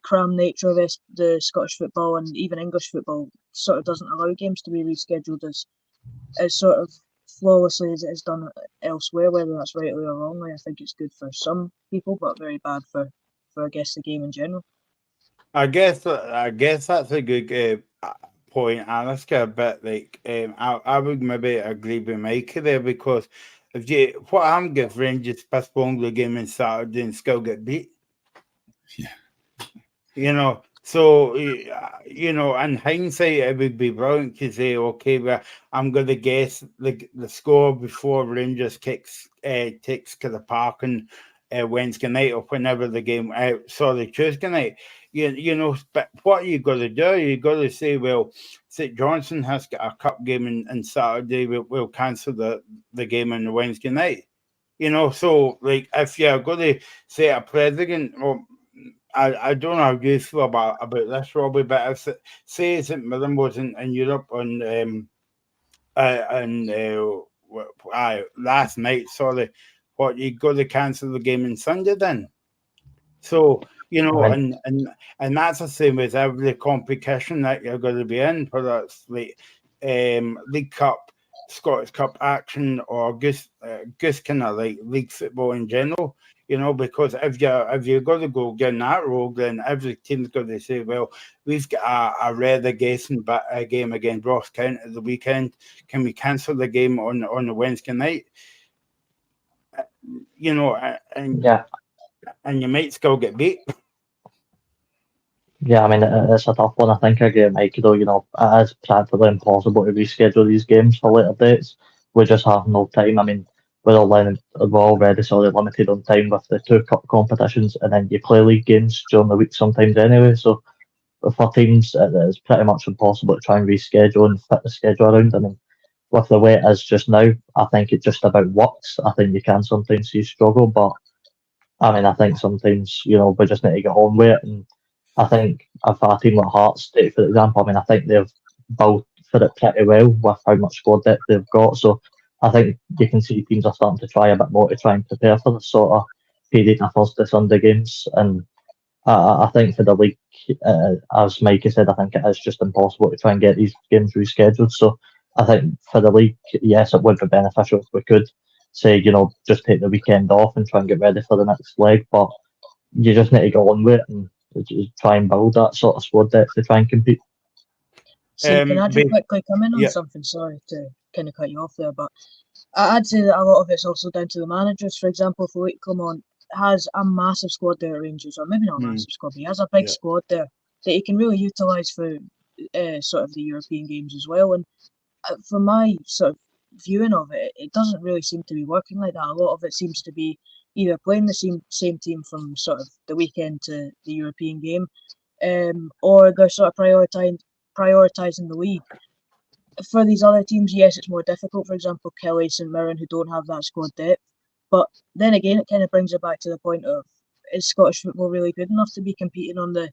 cram nature of the Scottish football and even English football sort of doesn't allow games to be rescheduled as sort of flawlessly as it is done elsewhere, whether that's rightly or wrongly. I think it's good for some people, but very bad for I guess the game in general. I guess that's a good point, Alistair. But like, I would maybe agree with Mikey there, because what happens if Rangers postpone the game on Saturday and still get beat? Yeah. So, in hindsight, it would be brilliant to say, okay, well, I'm going to guess the score before Rangers takes to the park on Wednesday night or whenever the game, Tuesday night. But what you got to do, you got to say, well, St. Johnstone has got a cup game on Saturday, we'll cancel the game on the Wednesday night. So, like, if you're going to set a precedent, or I don't know how you feel about this, Robbie, but if say St. Mirren was in Europe on last night, what, you got to cancel the game on Sunday then? So, Right. and that's the same with every competition that you're going to be in, whether it's like League Cup, Scottish Cup action, or just kind of like league football in general. Because if you're going to go down that road, then every team's going to say, well, we've got a relegation game against Ross County at the weekend. Can we cancel the game on the Wednesday night? And Yeah, you might still get beat. yeah. I mean, it's a tough one. I think I agree with Mike, though. It is practically impossible to reschedule these games for later dates. We just have no time. I mean, we're already sort of limited on time with the two cup competitions, and then you play league games during the week sometimes anyway. So for teams, it's pretty much impossible to try and reschedule and fit the schedule around. I mean, with the way it is just now, I think it just about works. I think you can sometimes see struggle, but I mean, I think sometimes, we just need to get on with it. And I think if a team like Hearts, take for example, I mean, I think they've built for it pretty well with how much squad depth they've got. So I think you can see teams are starting to try a bit more to try and prepare for the sort of period of Thursday, Sunday games. And I think for the league, as Mikey said, I think it is just impossible to try and get these games rescheduled. So I think for the league, yes, it would be beneficial if we could say, just take the weekend off and try and get ready for the next leg. But you just need to go on with it and just try and build that sort of squad depth to try and compete. So can I just quickly come in on yeah. something? Sorry to kind of cut you off there, but I'd say that a lot of it's also down to the managers. For example, if Luke Clement has a massive squad there at Rangers, or maybe not a massive squad, but he has a big squad there that he can really utilise for sort of the European games as well. And from my sort of viewing of it, it doesn't really seem to be working like that. A lot of it seems to be either playing the same team from sort of the weekend to the European game, or they're sort of prioritising the league. For these other teams, yes, it's more difficult. For example, Kelly, St Mirren, who don't have that squad depth. But then again, it kind of brings it back to the point of, is Scottish football really good enough to be competing on the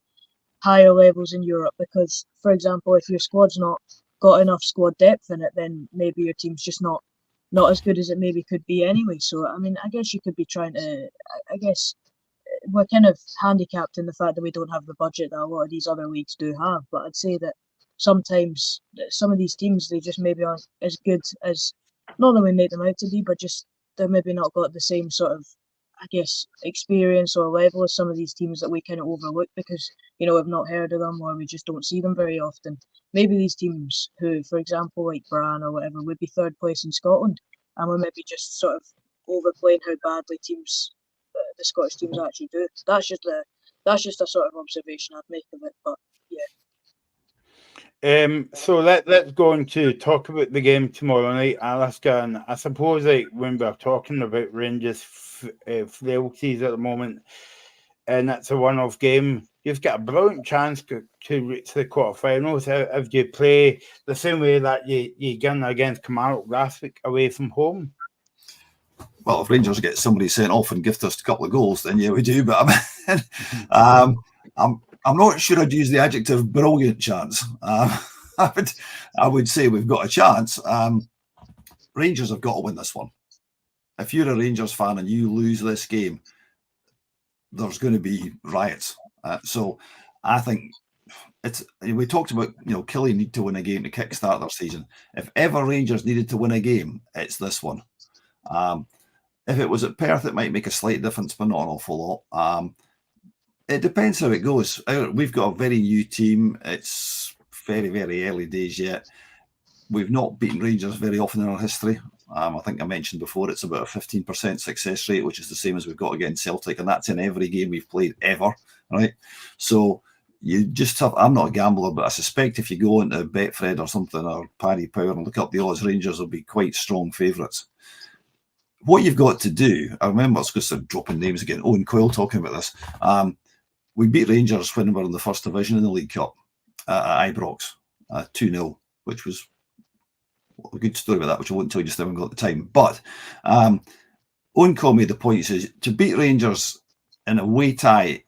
higher levels in Europe? Because, for example, if your squad's not got enough squad depth in it, then maybe your team's just not as good as it maybe could be anyway. So, I mean, I guess you could be trying to, I guess we're kind of handicapped in the fact that we don't have the budget that a lot of these other leagues do have. But I'd say that sometimes some of these teams, they just maybe aren't as good as, not that we make them out to be, but just they're maybe not got the same sort of I guess, experience or level as some of these teams that we kind of overlook because, we've not heard of them or we just don't see them very often. Maybe these teams who, for example, like Bran or whatever, would be third place in Scotland, and we're maybe just sort of overplaying how badly the Scottish teams actually do. That's just a sort of observation I'd make of it, but yeah. So let's go on to talk about the game tomorrow night, Alaska. And I suppose when we're talking about Rangers' frailties at the moment, and it's a one-off game, you've got a brilliant chance to reach the quarterfinals if you play the same way that you done against Kilmarnock last week away from home. Well, if Rangers get somebody sent off and gift us a couple of goals, then yeah, we do. But I'm not sure I'd use the adjective brilliant chance. I would say we've got a chance. Rangers have got to win this one. If you're a Rangers fan and you lose this game, there's going to be riots. So I think we talked about, Killie need to win a game to kickstart their season. If ever Rangers needed to win a game, it's this one. If it was at Perth, it might make a slight difference, but not an awful lot. It depends how it goes. We've got a very new team. It's very, very early days yet. We've not beaten Rangers very often in our history. I think I mentioned before it's about a 15% success rate, which is the same as we've got against Celtic, and that's in every game we've played ever, right? So you just have, I'm not a gambler, but I suspect if you go into Betfred or something, or Paddy Power, and look up the odds, Rangers will be quite strong favourites. What you've got to do, I remember, it's just dropping names again, Owen Coyle talking about this. We beat Rangers when we were in the first division in the League Cup at Ibrox, 2-0, which was a good story about that, which I won't tell you just now, I haven't got the time. But Owen Coyle made the point, he says, to beat Rangers in a away tie,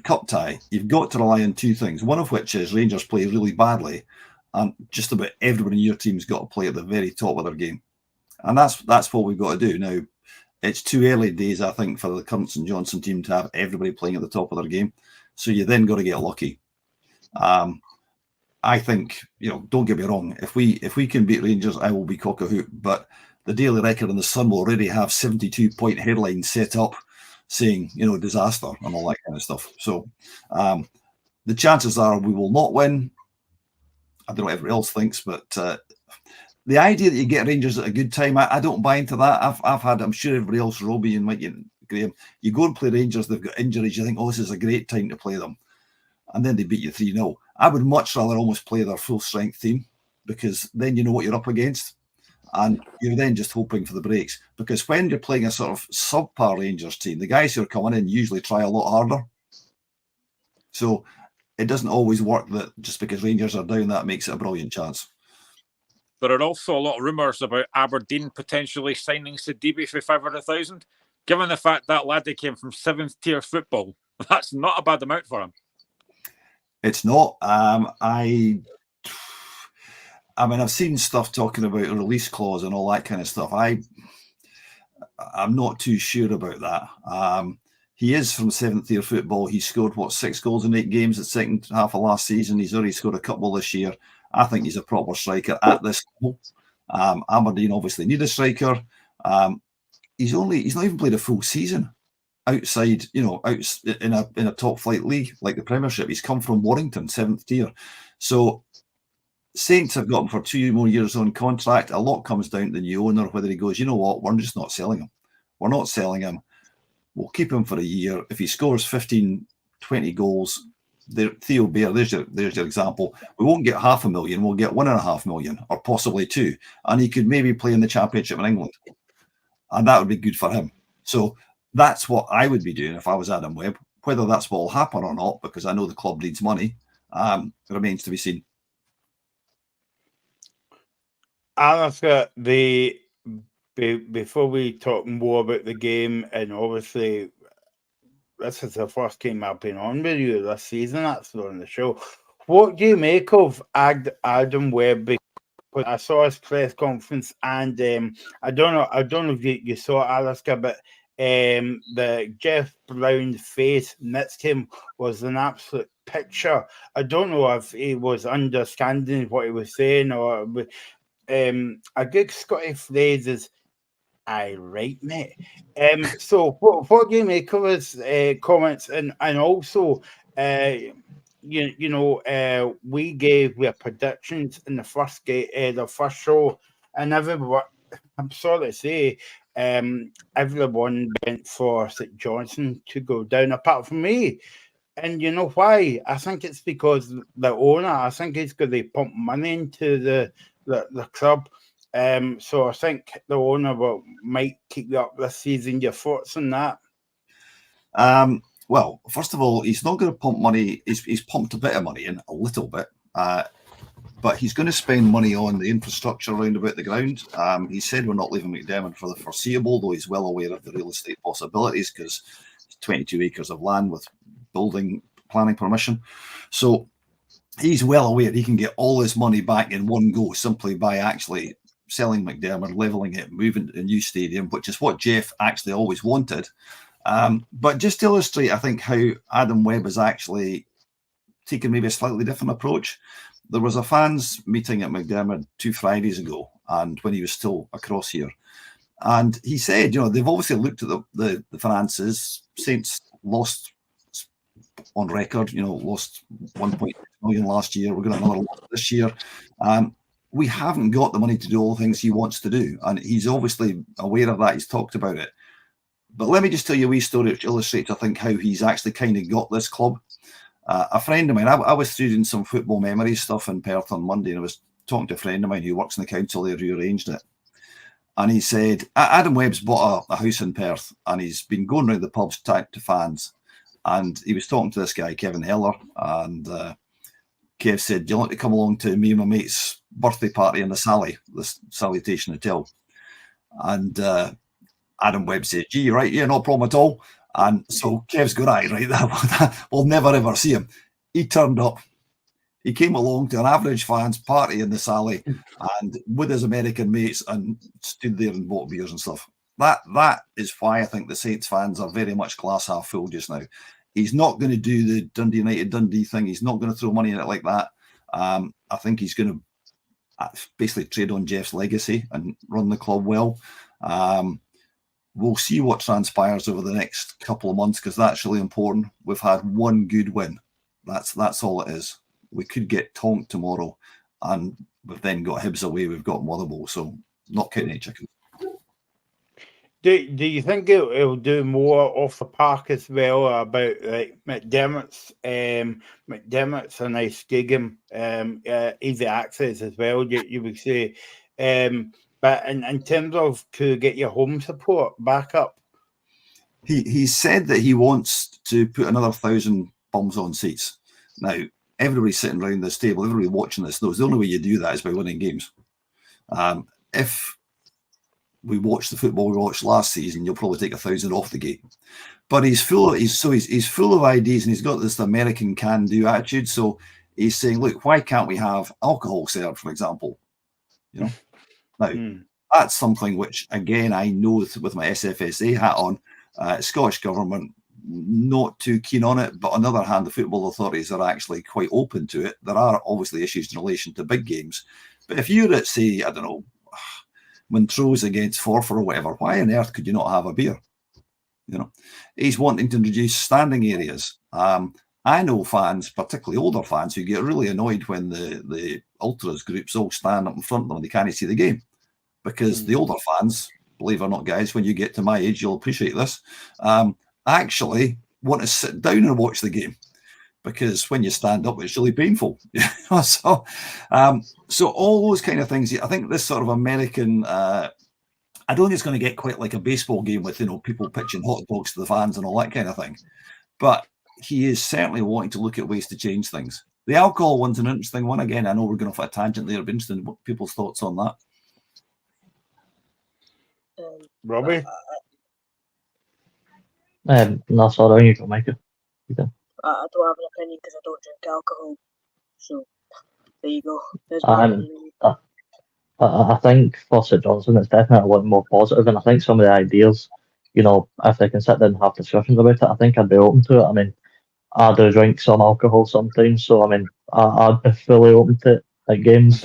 cup tie, you've got to rely on two things, one of which is Rangers play really badly, and just about everyone in your team's got to play at the very top of their game. And that's what we've got to do. Now, it's too early days, I think, for the Curran St Johnstone team to have everybody playing at the top of their game. So you then got to get lucky. I think, don't get me wrong, if we can beat Rangers, I will be cock a hoop. But the Daily Record and the Sun will already have 72-point headlines set up saying, disaster and all that kind of stuff. So the chances are we will not win. I don't know what everybody else thinks, but the idea that you get Rangers at a good time, I don't buy into that. I've had, I'm sure everybody else, Robbie and Mike and Graham, you go and play Rangers, they've got injuries, you think, this is a great time to play them. And then they beat you 3-0. I would much rather almost play their full-strength team, because then you know what you're up against. And you're then just hoping for the breaks. Because when you're playing a sort of subpar Rangers team, the guys who are coming in usually try a lot harder. So it doesn't always work that just because Rangers are down, that makes it a brilliant chance. There are also a lot of rumours about Aberdeen potentially signing Sidibe for 500,000. Given the fact that laddie came from 7th tier football, that's not a bad amount for him. It's not. I mean, I've seen stuff talking about a release clause and all that kind of stuff. I'm not too sure about that. He is from 7th tier football. He scored, 6 goals in 8 games at second half of last season. He's already scored a couple this year. I think he's a proper striker at this level. Aberdeen obviously need a striker. He's not even played a full season outside, in a top flight league like the Premiership. He's come from Warrington, 7th tier. So Saints have got him for 2 more years on contract. A lot comes down to the new owner, whether he goes, you know what, we're just not selling him. We're not selling him. We'll keep him for a year. If he scores 15, 20 goals, Theo Bair, there's your example. We won't get 500,000, we'll get 1.5 million, or possibly 2. And he could maybe play in the Championship in England. And that would be good for him. So that's what I would be doing if I was Adam Webb. Whether that's what will happen or not, because I know the club needs money, remains to be seen. Alaska, before we talk more about the game, and obviously this is the first game I've been on with you this season, actually, on the show. What do you make of Adam Webb? Because I saw his press conference, and I don't know if you saw it, Alaska, but the Jeff Brown face next to him was an absolute picture. I don't know if he was understanding what he was saying, or a good Scottish phrase is, Aye, right, mate. So what do you make of his comments, and also, we gave our predictions in the first the first show, and everyone, I'm sorry to say, everyone went for St Johnstone to go down, apart from me. And you know why? I think it's because the owner, I think he's going to pump money into the club. So I think the owner might keep you up this season. Your thoughts on that? Well, first of all, he's not going to pump money. He's pumped a bit of money in, a little bit, but he's going to spend money on the infrastructure around about the ground. He said we're not leaving McDermott for the foreseeable, though he's well aware of the real estate possibilities because it's 22 acres of land with building planning permission. So he's well aware he can get all his money back in one go simply by actually selling McDermott, levelling it, moving to a new stadium, which is what Jeff actually always wanted. But just to illustrate, I think, how Adam Webb has actually taken maybe a slightly different approach. There was a fans meeting at McDermott 2 Fridays ago, and when he was still across here. And he said, they've obviously looked at the finances. Saints lost on record, lost 1.6 million last year. We're going to another loss this year. We haven't got the money to do all the things he wants to do. And he's obviously aware of that. He's talked about it. But let me just tell you a wee story which illustrates, I think, how he's actually kind of got this club. A friend of mine, I was through doing some football memory stuff in Perth on Monday, and I was talking to a friend of mine who works in the council there, who arranged it. And he said, Adam Webb's bought a house in Perth, and he's been going around the pubs to fans. And he was talking to this guy, Kevin Heller, and Kev said, do you want to come along to me and my mate's birthday party in the Sally, this Salutation Hotel? And Adam Webb said, gee, right, yeah, no problem at all. And so Kev's going, right, we'll never ever see him. He turned up. He came along to an average fans party in the Sally and with his American mates and stood there and bought beers and stuff. That is why I think the Saints fans are very much glass half full just now. He's not going to do the Dundee United Dundee thing. He's not going to throw money in it like that. I think he's going to basically trade on Jeff's legacy and run the club well. We'll see what transpires over the next couple of months because that's really important. We've had one good win. That's all it is. We could get Tonk tomorrow, and we've then got Hibs away. We've got Motherwell, so not counting any chickens. Do you think it'll do more off the park as well about like McDermott's a nice gig him, easy access as well, you would say. But in terms of to get your home support back up? He said that he wants to put another 1,000 bums on seats. Now, everybody sitting around this table, everybody watching this knows the only way you do that is by winning games. If we watch the football we watched last season, you'll probably take 1,000 off the gate. But he's full of ideas, and he's got this American can-do attitude. So he's saying, look, why can't we have alcohol served, for example? Now, that's something which, again, I know with my SFSA hat on, Scottish Government not too keen on it, but on the other hand, the football authorities are actually quite open to it. There are obviously issues in relation to big games. But if you're at, say, I don't know, Montrose against Forfar or whatever, why on earth could you not have a beer? He's wanting to introduce standing areas. I know fans, particularly older fans, who get really annoyed when the ultras groups all stand up in front of them and they can't see the game. Because the older fans, believe it or not, guys, when you get to my age, you'll appreciate this, actually want to sit down and watch the game. Because when you stand up, it's really painful. So all those kind of things. I think this sort of American, I don't think it's going to get quite like a baseball game with people pitching hot dogs to the fans and all that kind of thing. But he is certainly wanting to look at ways to change things. The alcohol one's an interesting one. Again, I know we're going off a tangent there. I'd be interested in what people's thoughts on that. Robbie? No, sorry, you go, Michael. I don't have an opinion because I don't drink alcohol. So there you go. I think for St Johnstone, it's definitely a lot more positive, and I think some of the ideas, if they can sit down and have discussions about it, I think I'd be open to it. I mean, I do drink some alcohol sometimes, so I mean, I'd be fully open to it at games.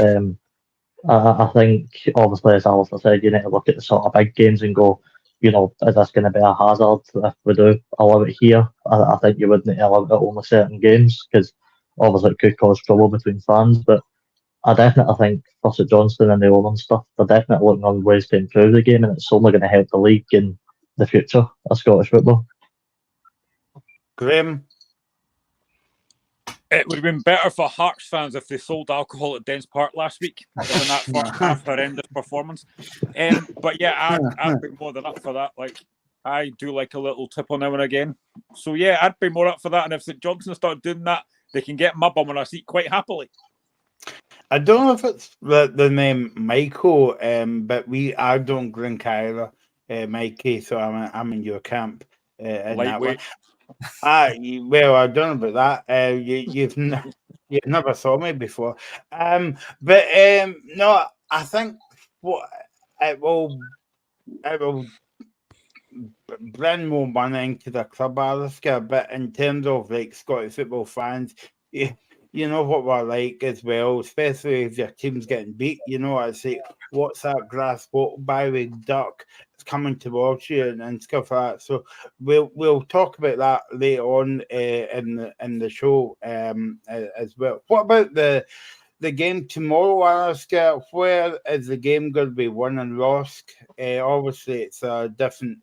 I think, obviously, as Alistair said, you need to look at the sort of big games and go, is this going to be a hazard if we do allow it here? I think you would need to allow it only certain games because obviously it could cause trouble between fans. But I definitely think for St Johnstone and the Owen stuff, they're definitely looking on ways to improve the game, and it's only going to help the league in the future of Scottish football. Graham? It would have been better for Hearts fans if they sold alcohol at Dens Park last week than that first half horrendous performance. But yeah, I'd be more than up for that. Like, I do like a little tipple now and again. So yeah, I'd be more up for that. And if St Johnstone start doing that, they can get my bum on a seat quite happily. I don't know if it's the name Michael, but we are doing Glynk either, Mikey. So I'm in your camp. In that one. Well, I don't know about that. You've never saw me before. No, I think what it will bring more money into the club, Alistair. But in terms of like Scottish football fans, you know what we're like as well, especially if your team's getting beat. I say, what's that grass bottle by with duck? It's coming towards you and stuff like that. So we'll talk about that later on in the show as well. What about the game tomorrow, Alistair? Where is the game going to be won and lost? Obviously, it's a different.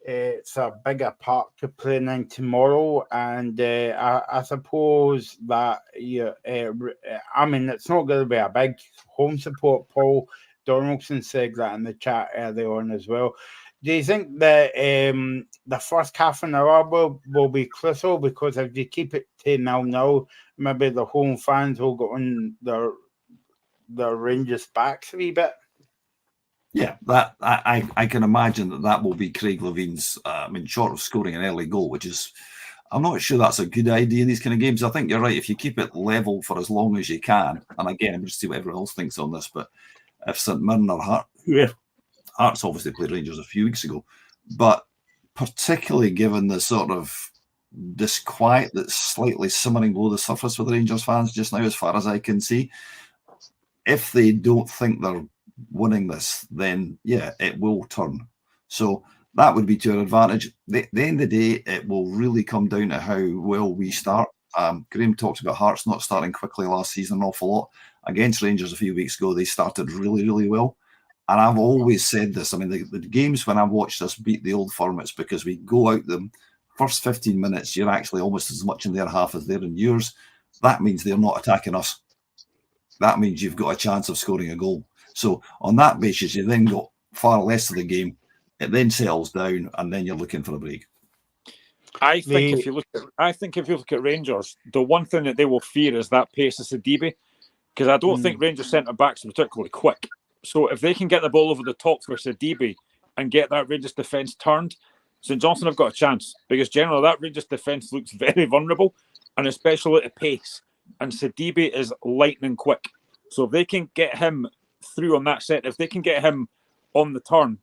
It's a bigger part to play in tomorrow, and I suppose that it's not going to be a big home support. Paul Donaldson said that in the chat earlier on as well. Do you think that the first half an hour will be crucial? Because if you keep it to 0-0, maybe the home fans will go on their Rangers backs a wee bit. Yeah, that I can imagine that will be Craig Levine's. Short of scoring an early goal, which is, I'm not sure that's a good idea in these kind of games. I think you're right. If you keep it level for as long as you can, and again, I'm just see what everyone else thinks on this. But if St Mirren or Hearts obviously played Rangers a few weeks ago, but particularly given the sort of disquiet that's slightly simmering below the surface with the Rangers fans just now, as far as I can see, if they don't think they're winning this, then yeah, it will turn. So that would be to our advantage. The end of the day, it will really come down to how well we start. Graham talks about Hearts not starting quickly last season an awful lot. Against Rangers a few weeks ago, they started really, really well. And I've always said this. I mean, the games when I've watched us beat the Old Firm, it's because we go out them, first 15 minutes, you're actually almost as much in their half as they're in yours. That means they're not attacking us. That means you've got a chance of scoring a goal. So on that basis, you then got far less of the game. It then settles down, and then you're looking for a break. I think if you look at Rangers, the one thing that they will fear is that pace of Sidibe, because I don't think Rangers centre backs are particularly quick. So if they can get the ball over the top for Sidibe and get that Rangers defence turned, St Johnstone have got a chance, because generally that Rangers defence looks very vulnerable, and especially at the pace. And Sidibe is lightning quick. So if they can get him through on that set, if they can get him on the turn,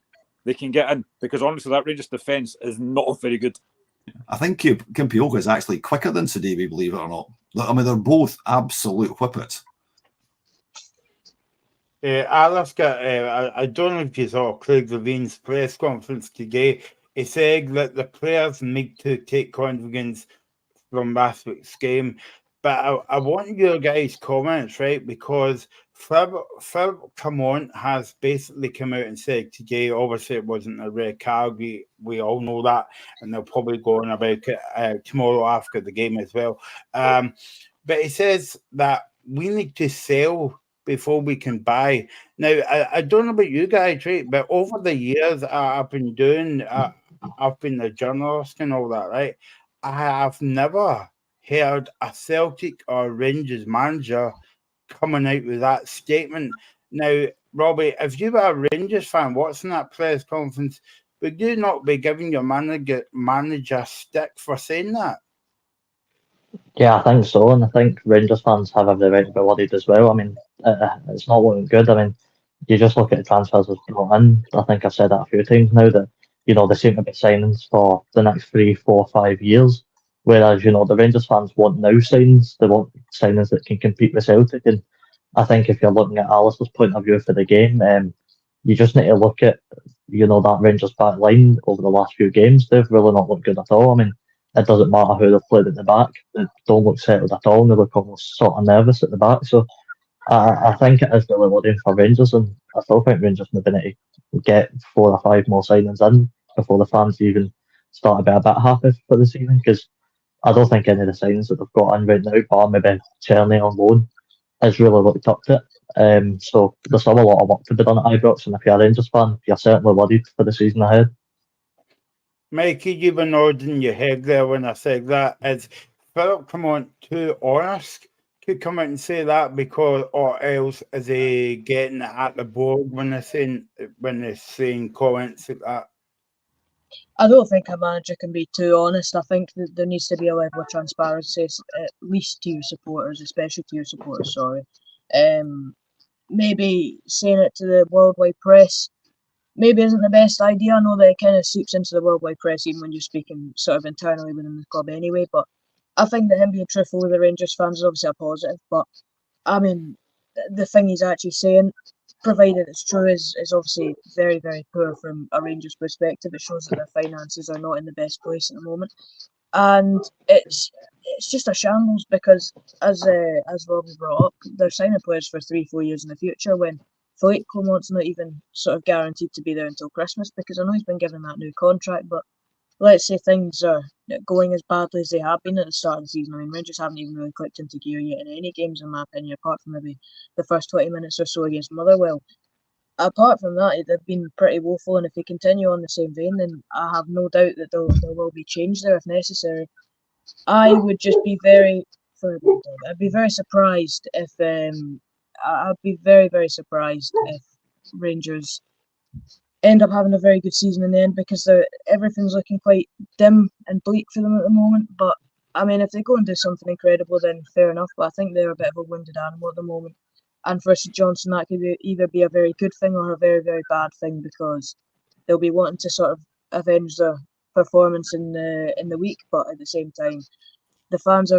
they can get in, because honestly that Rangers defence is not very good. I think Kimpioka is actually quicker than Sidibe, believe it or not. I mean, they're both absolute whippets. Alistair, I don't know if you saw Craig Levine's press conference today. He said that the players need to take confidence from last week's game. But I want your guys' comments, right? Because Phil Clement has basically come out and said today, obviously it wasn't a red card, we all know that, and they'll probably go on about it tomorrow after the game as well. But he says that we need to sell before we can buy. Now, I don't know about you guys, right? But over the years I've been doing, I've been a journalist and all that, right? I have never heard a Celtic or Rangers manager coming out with that statement. Now, Robbie, if you were a Rangers fan watching that press conference, would you not be giving your manager stick for saying that? Yeah, I think so, and I think Rangers fans have every right to be worried as well. I mean, it's not looking good. I mean, you just look at the transfers that's brought in. I think I've said that a few times now, that they seem to be signings for the next 3, 4, 5 years. Whereas, the Rangers fans want now signings. They want signings that can compete with Celtic. And, I think if you're looking at Alice's point of view for the game, you just need to look at, that Rangers back line over the last few games. They've really not looked good at all. I mean, it doesn't matter who they've played at the back. They don't look settled at all, and they look almost sort of nervous at the back. So I think it is really worrying for Rangers, and I still think Rangers maybe need to get 4 or 5 more signings in before the fans even start to be a bit happy for the season, because I don't think any of the signings that they've got in right now, bar maybe Czerny on loan, has really looked up to it. So there's still a lot of work to be done at Ibrox, and if you're a Rangers fan, you're certainly worried for the season ahead. Mikey, you were nodding your head there when I said that. Is Philip Clement too honest to come out and say that, because, or else is he getting at the board when they're saying comments like that? I don't think a manager can be too honest. I think that there needs to be a level of transparency, at least to your supporters, especially to your supporters. Sorry, maybe saying it to the worldwide press maybe isn't the best idea. I know that it kind of seeps into the worldwide press even when you're speaking sort of internally within the club anyway. But I think that him being truthful with the Rangers fans is obviously a positive. But I mean, the thing he's actually saying, provided it's true, is obviously very, very poor from a Rangers perspective. It shows that their finances are not in the best place at the moment, and it's just a shambles because, as Robbie brought up, they're signing players for 3-4 years in the future when Philippe Clement's not even sort of guaranteed to be there until Christmas, because I know he's been given that new contract, but let's say things are going as badly as they have been at the start of the season. I mean, Rangers haven't even really clicked into gear yet in any games, in my opinion, apart from maybe the first 20 minutes or so against Motherwell. Apart from that, they've been pretty woeful, and if they continue on the same vein, then I have no doubt that there will be change there if necessary. I would just be I'd be very surprised if I'd be very, very surprised if Rangers end up having a very good season in the end, because everything's looking quite dim and bleak for them at the moment. But I mean, if they go and do something incredible, then fair enough. But I think they're a bit of a wounded animal at the moment. And for St Johnstone, that could either be a very good thing or a very, very bad thing, because they'll be wanting to sort of avenge their performance in the week, but at the same time, the fans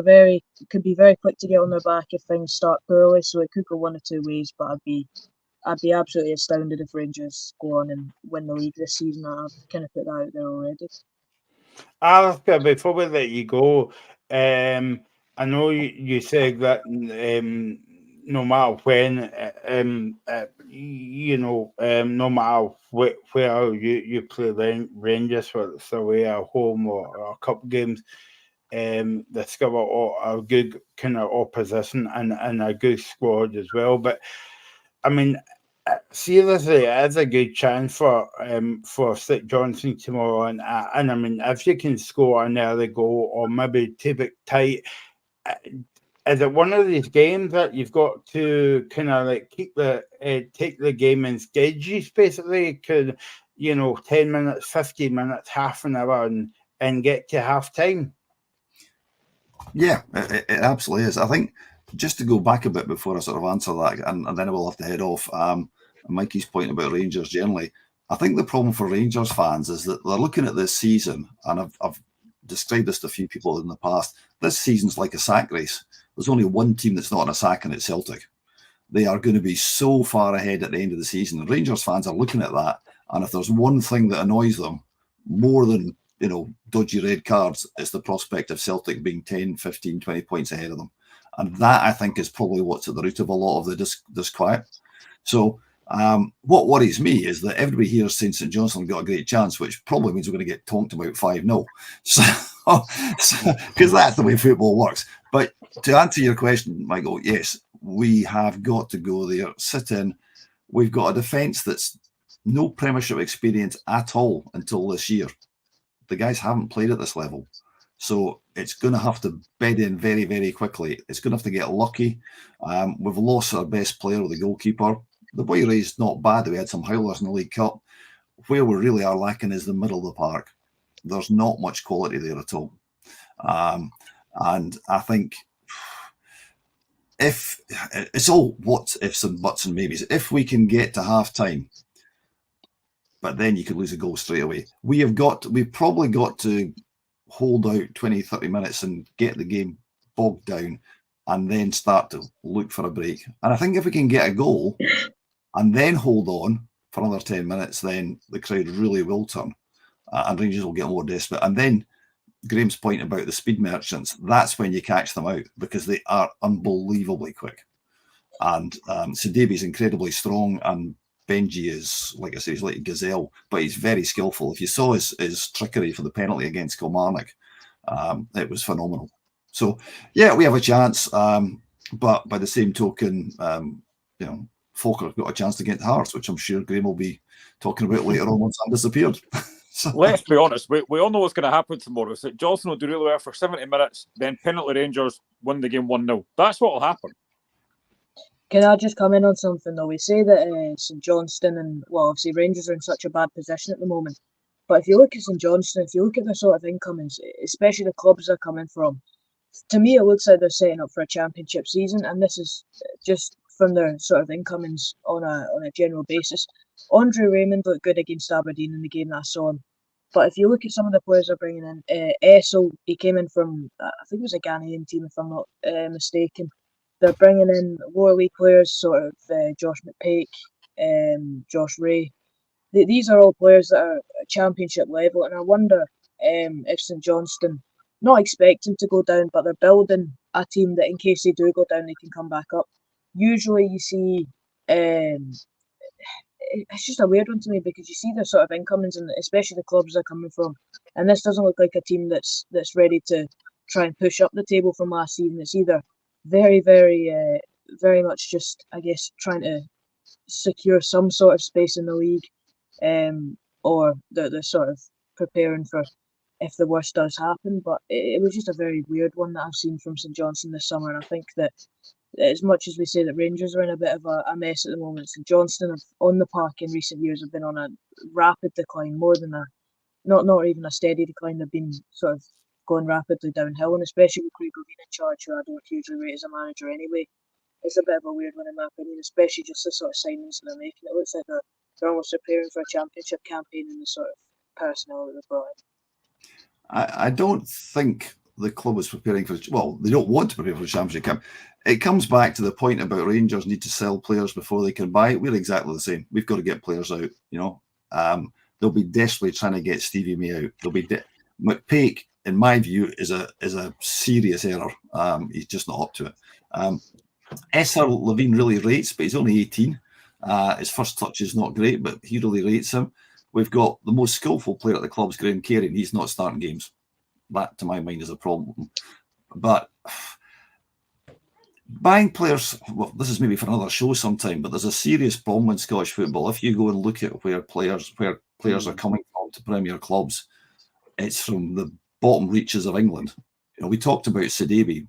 could be very quick to get on their back if things start poorly. So it could go one of two ways. But I'd be absolutely astounded if Rangers go on and win the league this season. I've kind of put that out there already. Alistair, before we let you go, I know you said that no matter when, no matter where you play Rangers, whether it's away at home or a couple games, they still are a good kind of opposition and a good squad as well. But I mean, seriously, it is a good chance for St Johnstone tomorrow, and I mean, if you can score an early goal or maybe keep it tight, is it one of these games that you've got to kind of like take the game in stages, basically? Could 10 minutes, 15 minutes, half an hour, and get to half time? Yeah, it absolutely is. I think just to go back a bit before I sort of answer that, and then I will have to head off. Mikey's point about Rangers generally, I think the problem for Rangers fans is that they're looking at this season, and I've described this to a few people in the past. This season's like a sack race. There's only one team that's not in a sack, and it's Celtic. They are going to be so far ahead at the end of the season. And Rangers fans are looking at that, and if there's one thing that annoys them more than dodgy red cards, it's the prospect of Celtic being 10, 15, 20 points ahead of them. And that, I think, is probably what's at the root of a lot of the disquiet. So what worries me is that everybody here is saying St Johnstone got a great chance, which probably means we're going to get tonked about 5-0. So, because that's the way football works. But to answer your question, Michael, yes, we have got to go there, sit in. We've got a defence that's no Premiership experience at all until this year. The guys haven't played at this level. So it's going to have to bed in very, very quickly. It's going to have to get lucky. We've lost our best player, the goalkeeper. The boy Ray's not bad. We had some howlers in the League Cup. Where we really are lacking is the middle of the park. There's not much quality there at all. And I think if it's all what ifs and buts and maybes, if we can get to half time, but then you could lose a goal straight away. We've probably got to hold out 20, 30 minutes and get the game bogged down and then start to look for a break. And I think if we can get a goal and then hold on for another 10 minutes, then the crowd really will turn and Rangers will get more desperate. And then Graham's point about the speed merchants, that's when you catch them out because they are unbelievably quick. And Sidibe's incredibly strong, and Benji is, like I say, he's like a gazelle, but he's very skillful. If you saw his trickery for the penalty against Kilmarnock, it was phenomenal. So, yeah, we have a chance, but by the same token, Falkirk have got a chance to get Hearts, which I'm sure Graham will be talking about later on once I'm disappeared. So, let's be honest, we all know what's going to happen tomorrow. So Johnson will do really well for 70 minutes, then penalty Rangers win the game 1-0. That's what will happen. Can I just come in on something though? We say that St Johnstone and, well, obviously Rangers are in such a bad position at the moment. But if you look at St Johnstone, if you look at their sort of incomings, especially the clubs they're coming from, to me it looks like they're setting up for a championship season, and this is just from their sort of incomings on a general basis. Andre Raymond looked good against Aberdeen in the game that I saw him. But if you look at some of the players they're bringing in, Essel, he came in from, I think it was a Ghanaian team if I'm not mistaken. They're bringing in lower league players, sort of Josh McPake, Josh Ray. These are all players that are championship level, and I wonder if St Johnstone, not expecting to go down, but they're building a team that in case they do go down, they can come back up. Usually you see, it's just a weird one to me because you see the sort of incomings, and especially the clubs they're coming from, and this doesn't look like a team that's ready to try and push up the table from last season. It's either very, very, very much just, I guess, trying to secure some sort of space in the league, or they're sort of preparing for if the worst does happen. But it was just a very weird one that I've seen from St Johnstone this summer, and I think that as much as we say that Rangers are in a bit of a mess at the moment, St Johnstone have, on the park in recent years, have been on a rapid decline, more than not even a steady decline. They've been sort of going rapidly downhill, and especially with Craig Levein in charge, who I don't hugely rate as a manager anyway. It's a bit of a weird one in my opinion, especially just the sort of signings that they're making. It looks like they're almost preparing for a championship campaign in the sort of personnel that they've brought in. I don't think the club is preparing for, well, they don't want to prepare for a championship camp. It comes back to the point about Rangers need to sell players before they can buy. We're exactly the same. We've got to get players out, They'll be desperately trying to get Stevie May out. They'll be McPake, in my view, is a serious error. He's just not up to it. Esser Levein really rates, but he's only 18. His first touch is not great, but he really rates him. We've got the most skillful player at the club's Graham Carey, and he's not starting games. That, to my mind, is a problem. But buying players, well, this is maybe for another show sometime, but there's a serious problem in Scottish football. If you go and look at where players are coming from to Premier clubs, it's from the bottom reaches of England. We talked about Sidibe,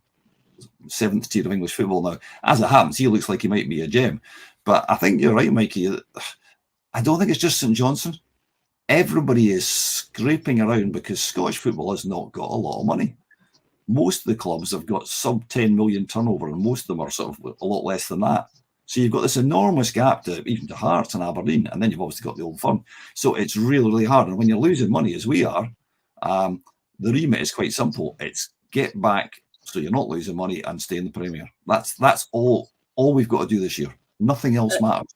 7th tier of English football now. As it happens, he looks like he might be a gem. But I think you're right, Mikey. I don't think it's just St Johnstone. Everybody is scraping around because Scottish football has not got a lot of money. Most of the clubs have got sub 10 million turnover, and most of them are sort of a lot less than that. So you've got this enormous gap to even to Hearts and Aberdeen, and then you've obviously got the Old Firm. So it's really, really hard. And when you're losing money, as we are, the remit is quite simple. It's get back so you're not losing money and stay in the Premier. That's all we've got to do this year. Nothing else matters,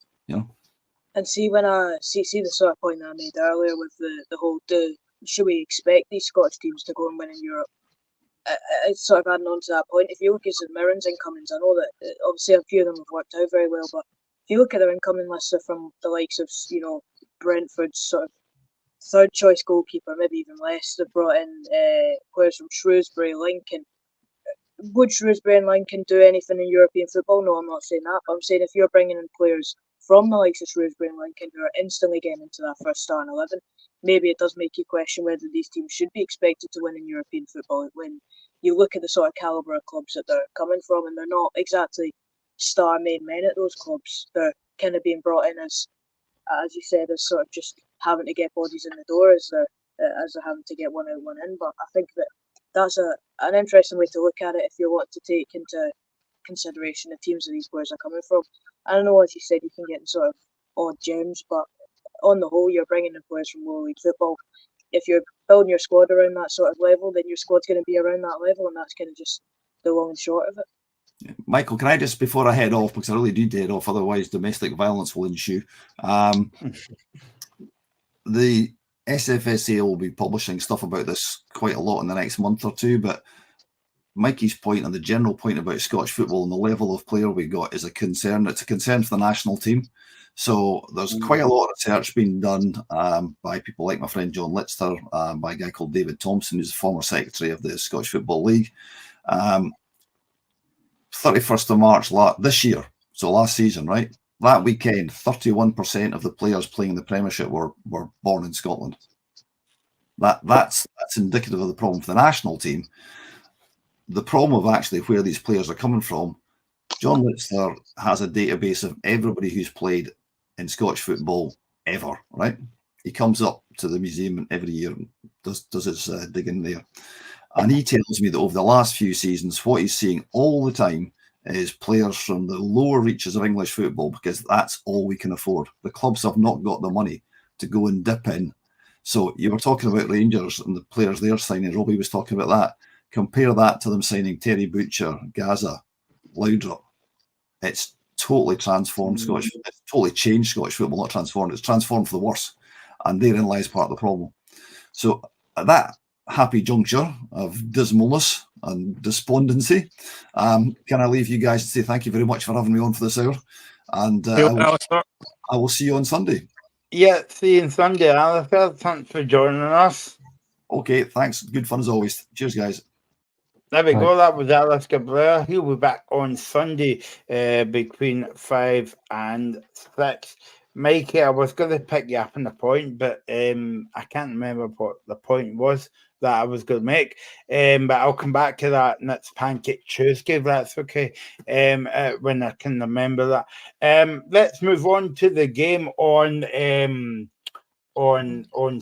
And see, when I see the sort of point that I made earlier with the whole, should we expect these Scottish teams to go and win in Europe? It's sort of adding on to that point. If you look at St Mirren's incomings, I know that obviously a few of them have worked out very well, but if you look at their incoming lists, they're from the likes of, Brentford's sort of third choice goalkeeper, maybe even less. They've brought in players from Shrewsbury, Lincoln. Would Shrewsbury and Lincoln do anything in European football? No, I'm not saying that, but I'm saying if you're bringing in players from the likes of Shrewsbury and Lincoln who are instantly getting into that first starting 11, maybe it does make you question whether these teams should be expected to win in European football when you look at the sort of calibre of clubs that they're coming from, and they're not exactly star-made men at those clubs. They're kind of being brought in as you said, as sort of just having to get bodies in the door as they're having to get one out, one in. But I think that's an interesting way to look at it if you want to take into consideration the teams that these players are coming from. I don't know, as you said, you can get sort of odd gems, but on the whole, you're bringing in players from lower league football. If you're building your squad around that sort of level, then your squad's going to be around that level, and that's kind of just the long and short of it. Michael, can I just, before I head off, because I really need to head off, otherwise domestic violence will ensue. The SFSA will be publishing stuff about this quite a lot in the next month or two, but Mikey's point and the general point about Scottish football and the level of player we got is a concern. It's a concern for the national team. So there's quite a lot of research being done by people like my friend John Litster, by a guy called David Thompson, who's the former secretary of the Scottish Football League. 31st of March this year, so last season, right? That weekend, 31% of the players playing in the Premiership were born in Scotland. That's indicative of the problem for the national team. The problem of actually where these players are coming from, John Litster has a database of everybody who's played in Scottish football ever, right? He comes up to the museum every year and does his digging there. And he tells me that over the last few seasons, what he's seeing all the time is players from the lower reaches of English football, because that's all we can afford. The clubs have not got the money to go and dip in. So you were talking about Rangers and the players they're signing. Robbie was talking about that. Compare that to them signing Terry Butcher, Gaza, Laudrup. It's totally transformed Scottish. It's totally changed Scottish football, not transformed. It's transformed for the worse. And therein lies part of the problem. So at that happy juncture of dismalness and despondency, can I leave you guys to say thank you very much for having me on for this hour, and I will see you on Sunday. Yeah, see you on Sunday, Alistair. Thanks for joining us. Okay, thanks. Good fun as always. Cheers, guys. There we go. That was Alistair Blair. He'll be back on Sunday between 5 and 6. Mikey, I was going to pick you up on the point, but I can't remember what the point was that I was going to make. But I'll come back to that next Pancake Tuesday, if that's okay, when I can remember that. Let's move on to the game on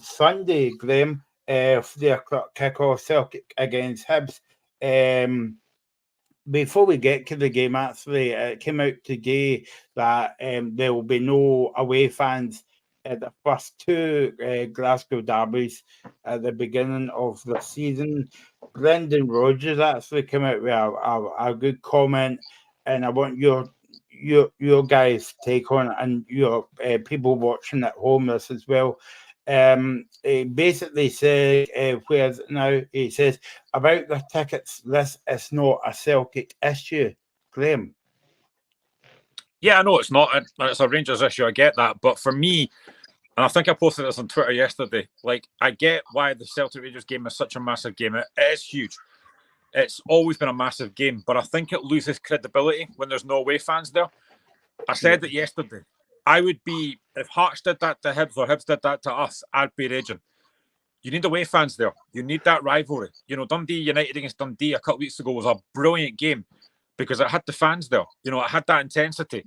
Sunday, Graham. 3 o'clock kickoff, Celtic against Hibs. Before we get to the game, actually, it came out today that there will be no away fans at the first 2 Glasgow derbies at the beginning of the season. Brendan Rodgers actually came out with a good comment, and I want your guys' take on it, and your people watching at home this as well. He basically said, where's it now? He says about the tickets, this is not a Celtic issue. Graham. Yeah, I know it's not. It's a Rangers issue. I get that, but for me, and I think I posted this on Twitter yesterday. Like, I get why the Celtic Rangers game is such a massive game. It is huge. It's always been a massive game, but I think it loses credibility when there's no away fans there. I said that yesterday. I would be, if Hearts did that to Hibs or Hibs did that to us, I'd be raging. You need away fans there. You need that rivalry. You know, Dundee United against Dundee a couple of weeks ago was a brilliant game because it had the fans there. You know, it had that intensity.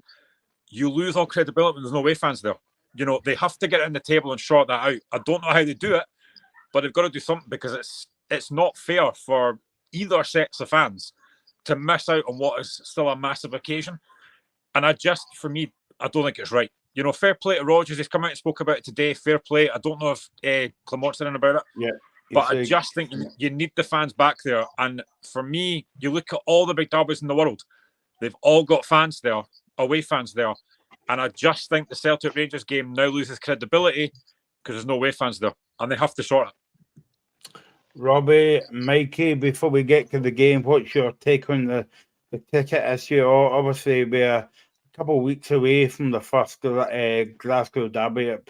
You lose all credibility when there's no away fans there. You know, they have to get in the table and sort that out. I don't know how they do it, but they've got to do something because it's not fair for either sets of fans to miss out on what is still a massive occasion. And for me, I don't think it's right. You know, fair play to Rodgers. He's come out and spoke about it today. Fair play. I don't know if Clemont's in about it. Yeah. But I just think you need the fans back there. And for me, you look at all the big derbies in the world. They've all got fans there, away fans there. And I just think the Celtic Rangers game now loses credibility because there's no away fans there. And they have to sort it. Robbie, Mikey, before we get to the game, what's your take on the ticket issue? Obviously, we're couple of weeks away from the first Glasgow derby at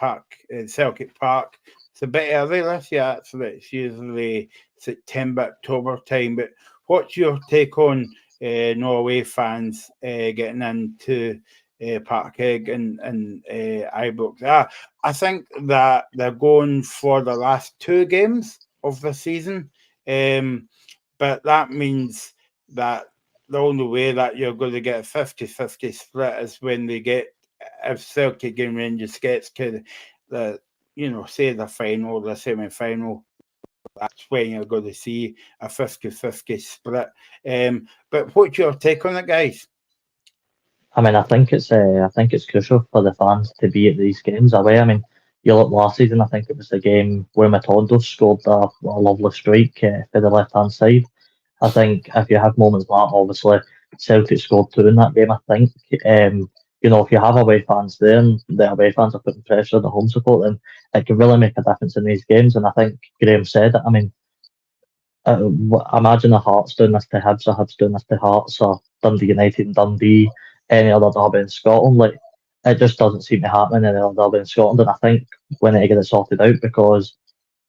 Celtic Park. It's a bit early this year, actually. It's usually September, October time. But what's your take on no away fans getting into Parkhead and Ibrox? I think that they're going for the last 2 games of the season. But that means that the only way that you're going to get a 50-50 split is when they get, if Celtic and Rangers gets to the, say the final, the semi-final, that's when you're going to see a 50-50 split. But what's your take on it, guys? I mean, I think it's crucial for the fans to be at these games away. I mean, you look last season, I think it was the game where Matondo scored a lovely strike for the left-hand side. I think if you have moments like that, obviously, Celtic scored two in that game, I think. You know, if you have away fans there and the away fans are putting pressure on the home support, then it can really make a difference in these games. And I think Graham said it. I mean, imagine the Hearts doing this to Hibs, or Hibs doing this to Hearts, or Dundee United and Dundee, any other derby in Scotland. Like, it just doesn't seem to happen in any other derby in Scotland. And I think we need to get it sorted out, because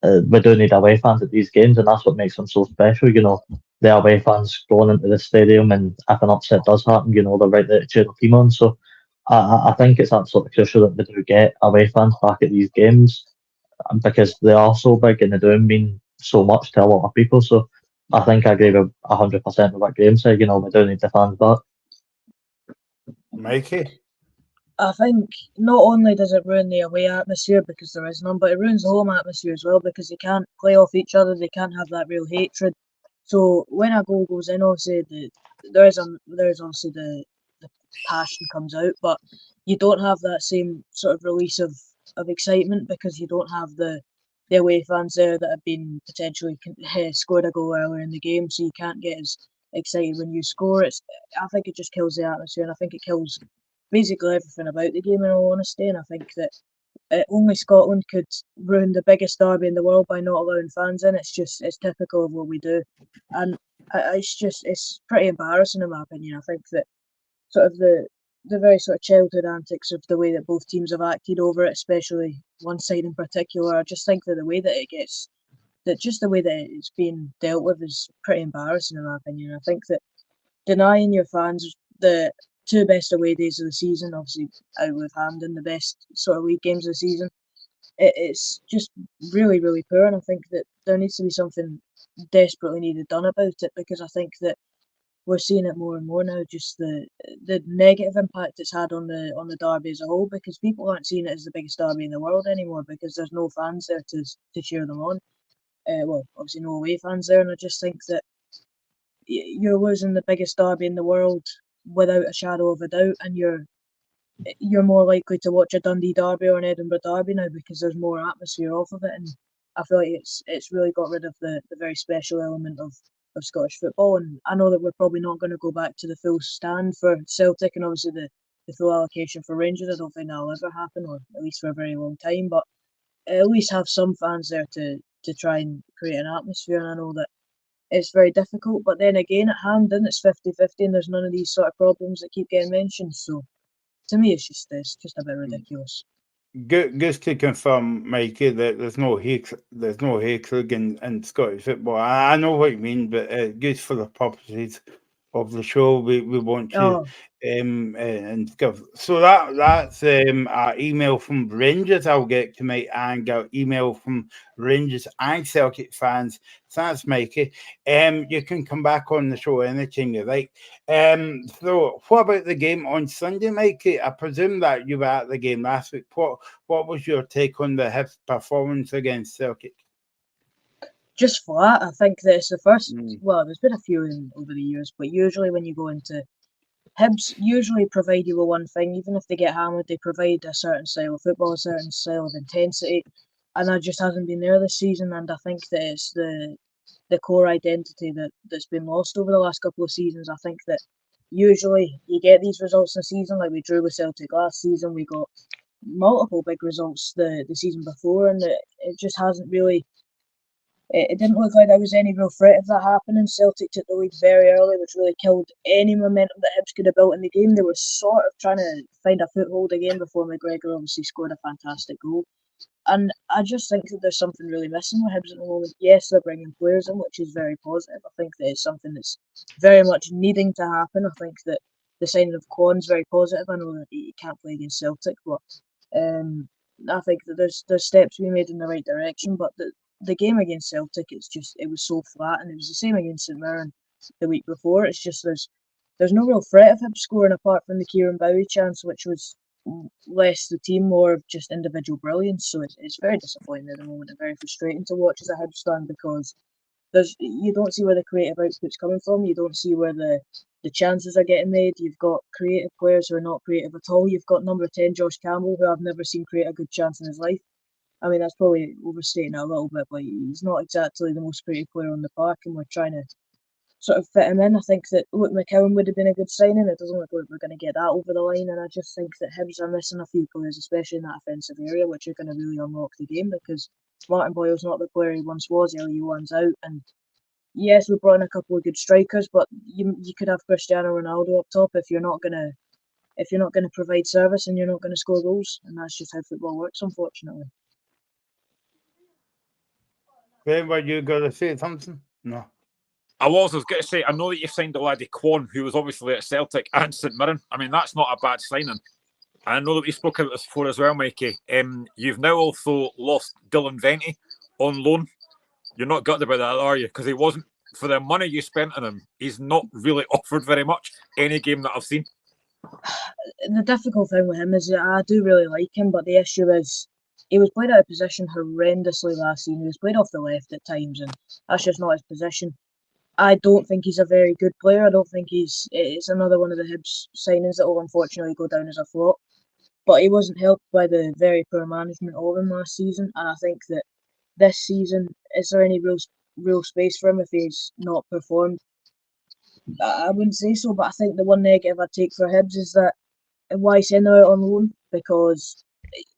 we do need away fans at these games, and that's what makes them so special. You know, the away fans going into the stadium, and if an upset does happen, you know, they're right there to cheer the team on. So I think it's absolutely crucial that we do get away fans back at these games, because they are so big and they do mean so much to a lot of people. So I think I agree with 100% with what Graham said. You know, we do need the fans back. Mikey? I think not only does it ruin the away atmosphere because there is none, but it ruins the home atmosphere as well, because they can't play off each other, they can't have that real hatred. So when a goal goes in, obviously there is obviously the passion comes out, but you don't have that same sort of release of excitement, because you don't have the away fans there that have been potentially scored a goal earlier in the game, so you can't get as excited when you score. I think it just kills the atmosphere, and I think it kills basically everything about the game, in all honesty. And I think that only Scotland could ruin the biggest derby in the world by not allowing fans in. It's typical of what we do, and it's pretty embarrassing in my opinion. I think that sort of the very sort of childhood antics of the way that both teams have acted over it, especially one side in particular, I just think that the way that it's being dealt with is pretty embarrassing in my opinion. I think that denying your fans the two best away days of the season, obviously out with Hampden, the best sort of league games of the season, it's just really, really poor. And I think that there needs to be something desperately needed done about it, because I think that we're seeing it more and more now, just the negative impact it's had on the derby as a whole, because people aren't seeing it as the biggest derby in the world anymore, because there's no fans there to cheer them on. Well, obviously no away fans there, and I just think that you're losing the biggest derby in the world without a shadow of a doubt, and you're more likely to watch a Dundee derby or an Edinburgh derby now, because there's more atmosphere off of it. And I feel like it's really got rid of the very special element of Scottish football. And I know that we're probably not going to go back to the full stand for Celtic, and obviously the full allocation for Rangers. I don't think that'll ever happen, or at least for a very long time, but at least have some fans there to try and create an atmosphere. And I know that it's very difficult, but then again, at Hampden it's 50-50, and there's none of these sort of problems that keep getting mentioned. So to me, it's just a bit ridiculous. Just to confirm, Mikey, that there's no hatred in Scottish football. I know what you mean, but just for the purposes of the show, we want to and give. So that's an email from Rangers I'll get tonight, and an email from Rangers and Celtic fans. Thanks, Mikey. You can come back on the show anytime you like. So what about the game on Sunday, Mikey? I presume that you were at the game last week. What was your take on the Hibs performance against Celtic? Just flat. I think that it's the first. Well, there's been a few over the years, but usually when you go into Hibs, usually provide you with one thing. Even if they get hammered, they provide a certain style of football, a certain style of intensity, and that just hasn't been there this season. And I think that it's the core identity that's been lost over the last couple of seasons. I think that usually you get these results in the season, like we drew with Celtic last season. We got multiple big results the season before, and it just hasn't really. It didn't look like there was any real threat of that happening. Celtic took the lead very early, which really killed any momentum that Hibs could have built in the game. They were sort of trying to find a foothold again before McGregor obviously scored a fantastic goal. And I just think that there's something really missing with Hibs at the moment. Yes, they're bringing players in, which is very positive. I think that it's something that's very much needing to happen. I think that the signing of Kwon's very positive. I know that he can't play against Celtic, but I think that there's steps being made in the right direction. But the game against Celtic, it was so flat, and it was the same against St Mirren the week before. It's just there's no real threat of him scoring apart from the Kieran Bowie chance, which was less the team, more of just individual brilliance. So it's very disappointing at the moment and very frustrating to watch as a Hibs fan, because you don't see where the creative output's coming from. You don't see where the chances are getting made. You've got creative players who are not creative at all. You've got number 10 Josh Campbell, who I've never seen create a good chance in his life. I mean, that's probably overstating it a little bit, but he's not exactly the most creative player on the park, and we're trying to sort of fit him in. I think that Luke McCowan would have been a good signing. It doesn't look like we're going to get that over the line, and I just think that Hibs are missing a few players, especially in that offensive area, which are going to really unlock the game, because Martin Boyle's not the player he once was. Yuan's out, and yes, we brought in a couple of good strikers, but you could have Cristiano Ronaldo up top if you're not gonna provide service and you're not gonna score goals, and that's just how football works, unfortunately. Graham, were you going to say something? No. I was going to say, I know that you've signed the laddie Kwon, who was obviously at Celtic and St Mirren. I mean, that's not a bad signing. And I know that we spoke about this before as well, Mikey. You've now also lost Dylan Venti on loan. You're not gutted about that, are you? Because he wasn't, for the money you spent on him, he's not really offered very much any game that I've seen. The difficult thing with him is that I do really like him, but the issue is he was played out of position horrendously last season. He was played off the left at times, and that's just not his position. I don't think he's a very good player. I don't think it's another one of the Hibs signings that will unfortunately go down as a flop. But he wasn't helped by the very poor management of him last season, and I think that this season, is there any real space for him if he's not performed? I wouldn't say so, but I think the one negative I'd take for Hibs is that why send them out on loan? Because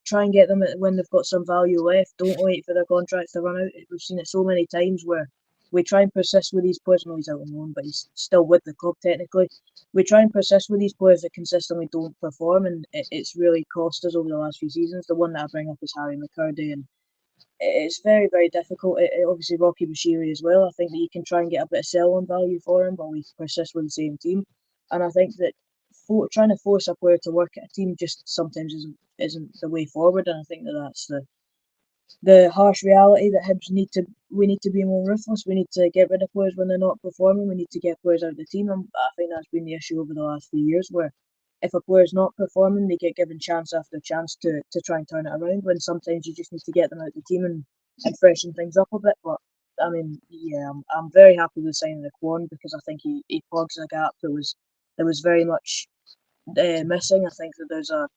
try and get them when they've got some value left. Don't wait for their contracts to run out. We've seen it so many times where we try and persist with these players. No, he's out on loan, but he's still with the club technically. We try and persist with these players that consistently don't perform, and it's really cost us over the last few seasons. The one that I bring up is Harry McCurdy, and it's very, very difficult. Obviously, Rocky Bashiri as well. I think that you can try and get a bit of sell-on value for him, but we persist with the same team. And I think that trying to force a player to work at a team just sometimes isn't the way forward. And I think that's the harsh reality that Hibs we need to be more ruthless. We need to get rid of players when they're not performing. We need to get players out of the team. And I think that's been the issue over the last few years, where if a player's not performing, they get given chance after chance to try and turn it around, when sometimes you just need to get them out of the team and freshen things up a bit. But I mean, yeah, I'm very happy with signing the Kwon, because I think he plugs a gap that was very much missing. I think that there's a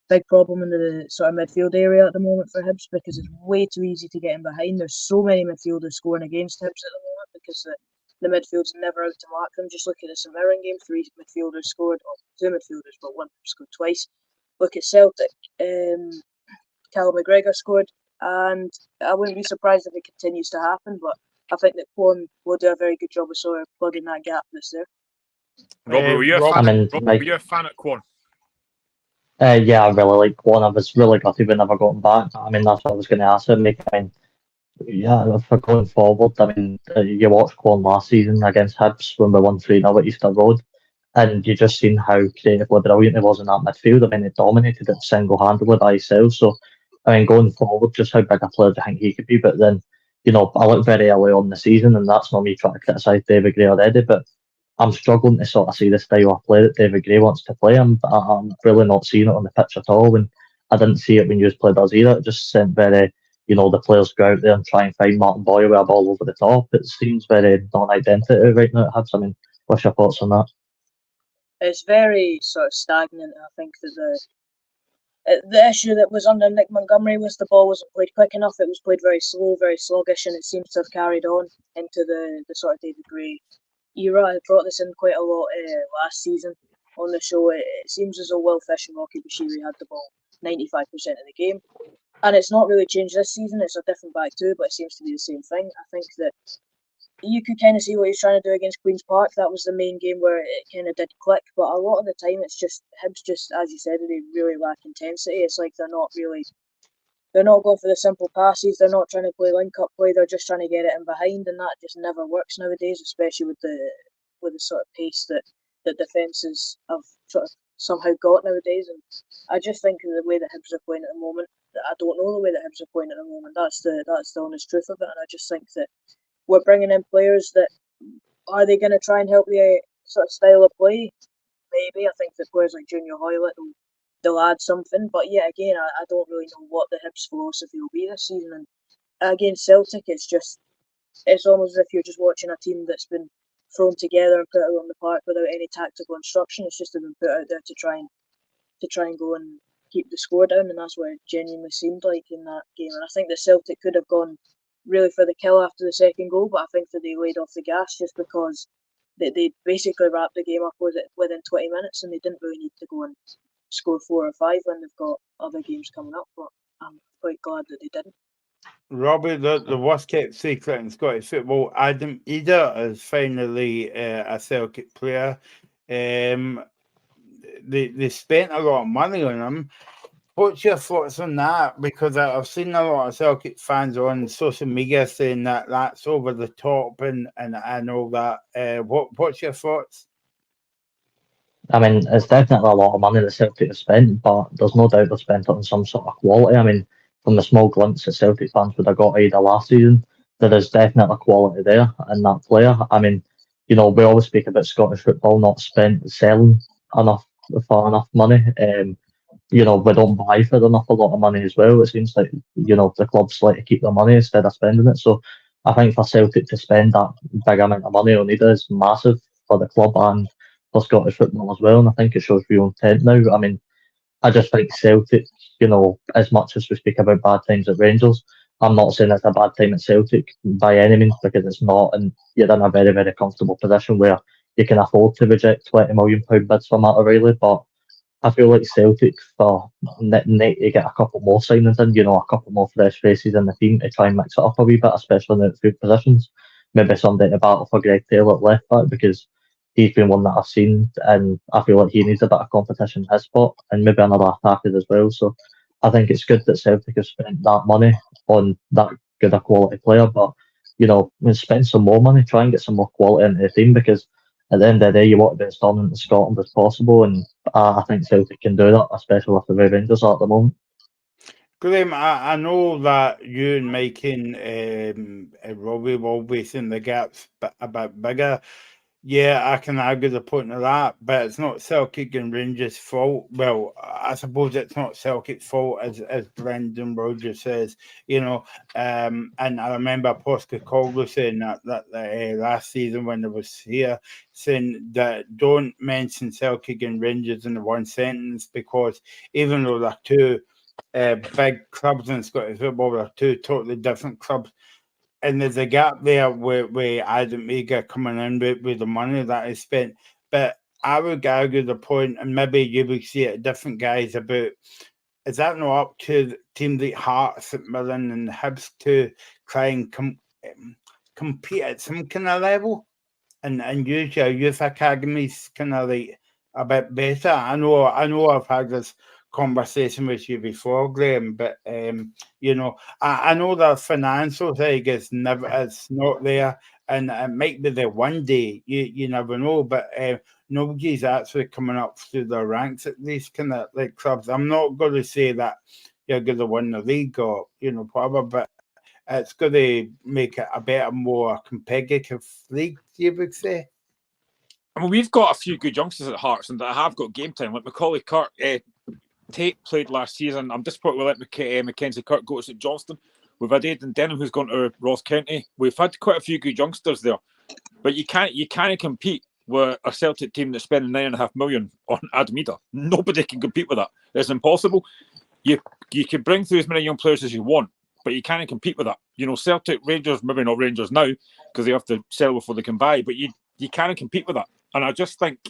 big problem in the sort of midfield area at the moment for Hibs, because it's way too easy to get in behind. There's so many midfielders scoring against Hibs at the moment because the midfield's never out to mark them. Just look at the St Mirren game, 3 midfielders scored, or 2 midfielders, but one scored twice. Look at Celtic, Callum McGregor scored, and I wouldn't be surprised if it continues to happen, but I think that Kwon will do a very good job of sort of plugging that gap that's there. Robbie, were you a fan at Kwon? Yeah, I really like Kwon. I was really gutted we never got him back. I mean, that's what I was going to ask him. I mean, yeah, for going forward, I mean, you watched Kwon last season against Hibs when we won 3-0 at Easter Road, and you just seen how creatively brilliant he was in that midfield. I mean, he dominated it single-handedly by himself. So, I mean, going forward, just how big a player do you think he could be? But then, I look very early on in the season, and that's not me trying to criticise David Gray already, but I'm struggling to sort of see the style of play that David Gray wants to play. I'm really not seeing it on the pitch at all. And I didn't see it when you played us either. It just seemed very, the players go out there and try and find Martin Boyle with a ball over the top. It seems very non-identity right now at Hibs. I mean, what's your thoughts on that? It's very sort of stagnant. I think that the issue that was under Nick Montgomery was the ball wasn't played quick enough. It was played very slow, very sluggish, and it seems to have carried on into the sort of David Gray era. I brought this in quite a lot last season on the show. It seems as though Will Fish and Rocky Bashiri had the ball 95% of the game, and it's not really changed this season. It's a different back two, but it seems to be the same thing. I think that you could kind of see what he's trying to do against Queen's Park. That was the main game where it kind of did click, but a lot of the time it's just Hibs, just as you said, they really lack intensity. It's like they're not going for the simple passes. They're not trying to play link-up play. They're just trying to get it in behind, and that just never works nowadays, especially with the sort of pace that defences have sort of somehow got nowadays. And I just think the way that Hibs are playing at the moment, I don't know the way that Hibs are playing at the moment. That's the honest truth of it. And I just think that we're bringing in players that, are they going to try and help the sort of style of play? Maybe. I think that players like Junior Hoylett they'll add something, but yet again, I don't really know what the Hibs philosophy will be this season. And against Celtic, it's almost as if you're just watching a team that's been thrown together and put out on the park without any tactical instruction. It's just been put out there to try and go and keep the score down, and that's what it genuinely seemed like in that game. And I think that Celtic could have gone really for the kill after the second goal, but I think that they laid off the gas just because they basically wrapped the game up within 20 minutes, and they didn't really need to go and score 4 or 5 when they've got other games coming up. But I'm quite glad that they didn't. Robbie, the worst kept secret in Scottish football, Adam Ida is finally a Celtic player. They spent a lot of money on him. What's your thoughts on that? Because I've seen a lot of Celtic fans on social media saying that that's over the top and all that. What's your thoughts? I mean, it's definitely a lot of money that Celtic have spent, but there's no doubt they've spent it on some sort of quality. I mean, from the small glimpse that Celtic fans would have got either last season, there is definitely quality there in that player. I mean, we always speak about Scottish football not selling enough for enough money. We don't buy for enough a lot of money as well. It seems like, the clubs like to keep their money instead of spending it. So I think for Celtic to spend that big amount of money on it is massive for the club and for Scottish football as well. And I think it shows real intent now. I mean, I just think Celtic, as much as we speak about bad times at Rangers, I'm not saying it's a bad time at Celtic by any means, because it's not, and you're in a very, very comfortable position where you can afford to reject £20 million bids for Matt O'Reilly. But I feel like Celtic for need to get a couple more signings in, a couple more fresh faces in the team to try and mix it up a wee bit, especially in the outfield positions. Maybe somebody to battle for Greg Taylor at left back, because he's been one that I've seen, and I feel like he needs a bit of competition in his spot, and maybe another attacker as well. So I think it's good that Celtic have spent that money on that good a quality player, but spend some more money, try and get some more quality into the team, because at the end of the day, you want to be as dominant in Scotland as possible, and I think Celtic can do that, especially with the way Rangers are at the moment. Graham, I know that you and Mike and Robbie will be seeing the gaps a bit bigger. Yeah, I can argue the point of that, but it's not Celtic and Rangers' fault. Well, I suppose it's not Celtic's fault, as Brendan Rodgers says, and I remember Postecoglou saying that last season when he was here, saying that don't mention Celtic and Rangers in the one sentence, because even though they're two big clubs in Scottish football, they're two totally different clubs. And there's a gap there with Adam Ega coming in with the money that is spent. But I would argue the point, and maybe you would see it different guys, about, is that not up to teams like Hearts, St Mirren and Hibs to try and compete at some kind of level and use your youth academies kind of like a bit better? I know I've had this conversation with you before, Graham, but I know the financial thing is not there, and it might be there one day. You never know, but nobody's actually coming up through the ranks at these kind of like clubs. I'm not going to say that you're going to win the league or whatever, but it's going to make it a better, more competitive league, you would say. I mean, we've got a few good youngsters at Hearts and that have got game time, like Macaulay Kirk. Tate played last season. I'm disappointed we let Mackenzie Kirk go to St Johnstone. We've had Aidan Denham, who's gone to Ross County. We've had quite a few good youngsters there, but you can't compete with a Celtic team that's spending $9.5 million on Adam Ida. Nobody can compete with that. It's impossible. You can bring through as many young players as you want, but you can't compete with that. Celtic, Rangers, maybe not Rangers now because they have to sell before they can buy, but you can't compete with that. And I just think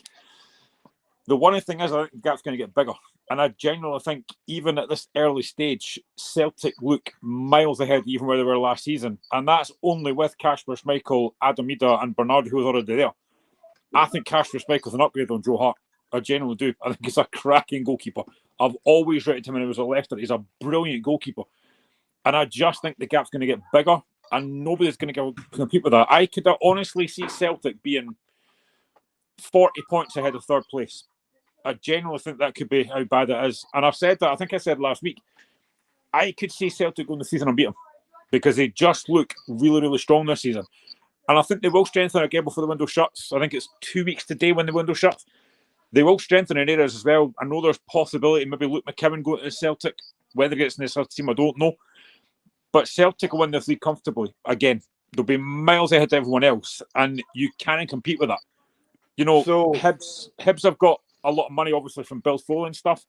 the one thing is, I think the gap's going to get bigger. And I genuinely think, even at this early stage, Celtic look miles ahead even where they were last season. And that's only with Kasper Schmeichel, Adam Ida and Bernard, who was already there. I think Kasper Schmeichel's an upgrade on Joe Hart. I genuinely do. I think he's a cracking goalkeeper. I've always rated him when he was a Leicester. He's a brilliant goalkeeper. And I just think the gap's going to get bigger and nobody's going to compete with that. I could honestly see Celtic being 40 points ahead of third place. I genuinely think that could be how bad it is. And I've said that, I think I said last week, I could see Celtic going the season unbeaten because they just look really, really strong this season. And I think they will strengthen again before the window shuts. I think it's 2 weeks today when the window shuts. They will strengthen in areas as well. I know there's possibility maybe Luke McKibben going to Celtic. Whether he gets in this team, I don't know. But Celtic will win this league comfortably. Again, they'll be miles ahead of everyone else. And you can't compete with that. Hibs have got a lot of money, obviously, from Bill Foley and stuff,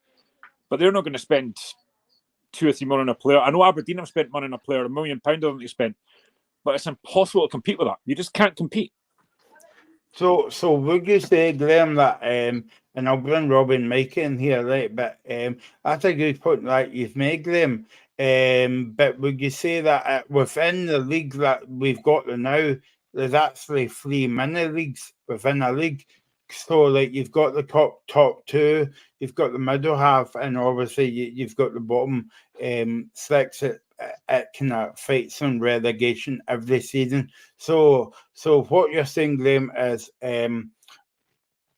but they're not going to spend $2 or $3 million on a player. I know Aberdeen have spent money on a player, £1 million I think they spent, but it's impossible to compete with that. You just can't compete. So would you say, Graham, that and I'll bring Robbie and Mike in here, right? But that's a good point that you've made, Graham. But would you say that within the league that we've got now, there's actually 3 mini leagues within a league? So, like, you've got the top 2, you've got the middle half, and obviously you've got the bottom 6 at kind of fights on relegation every season. So what you're saying, Graham, is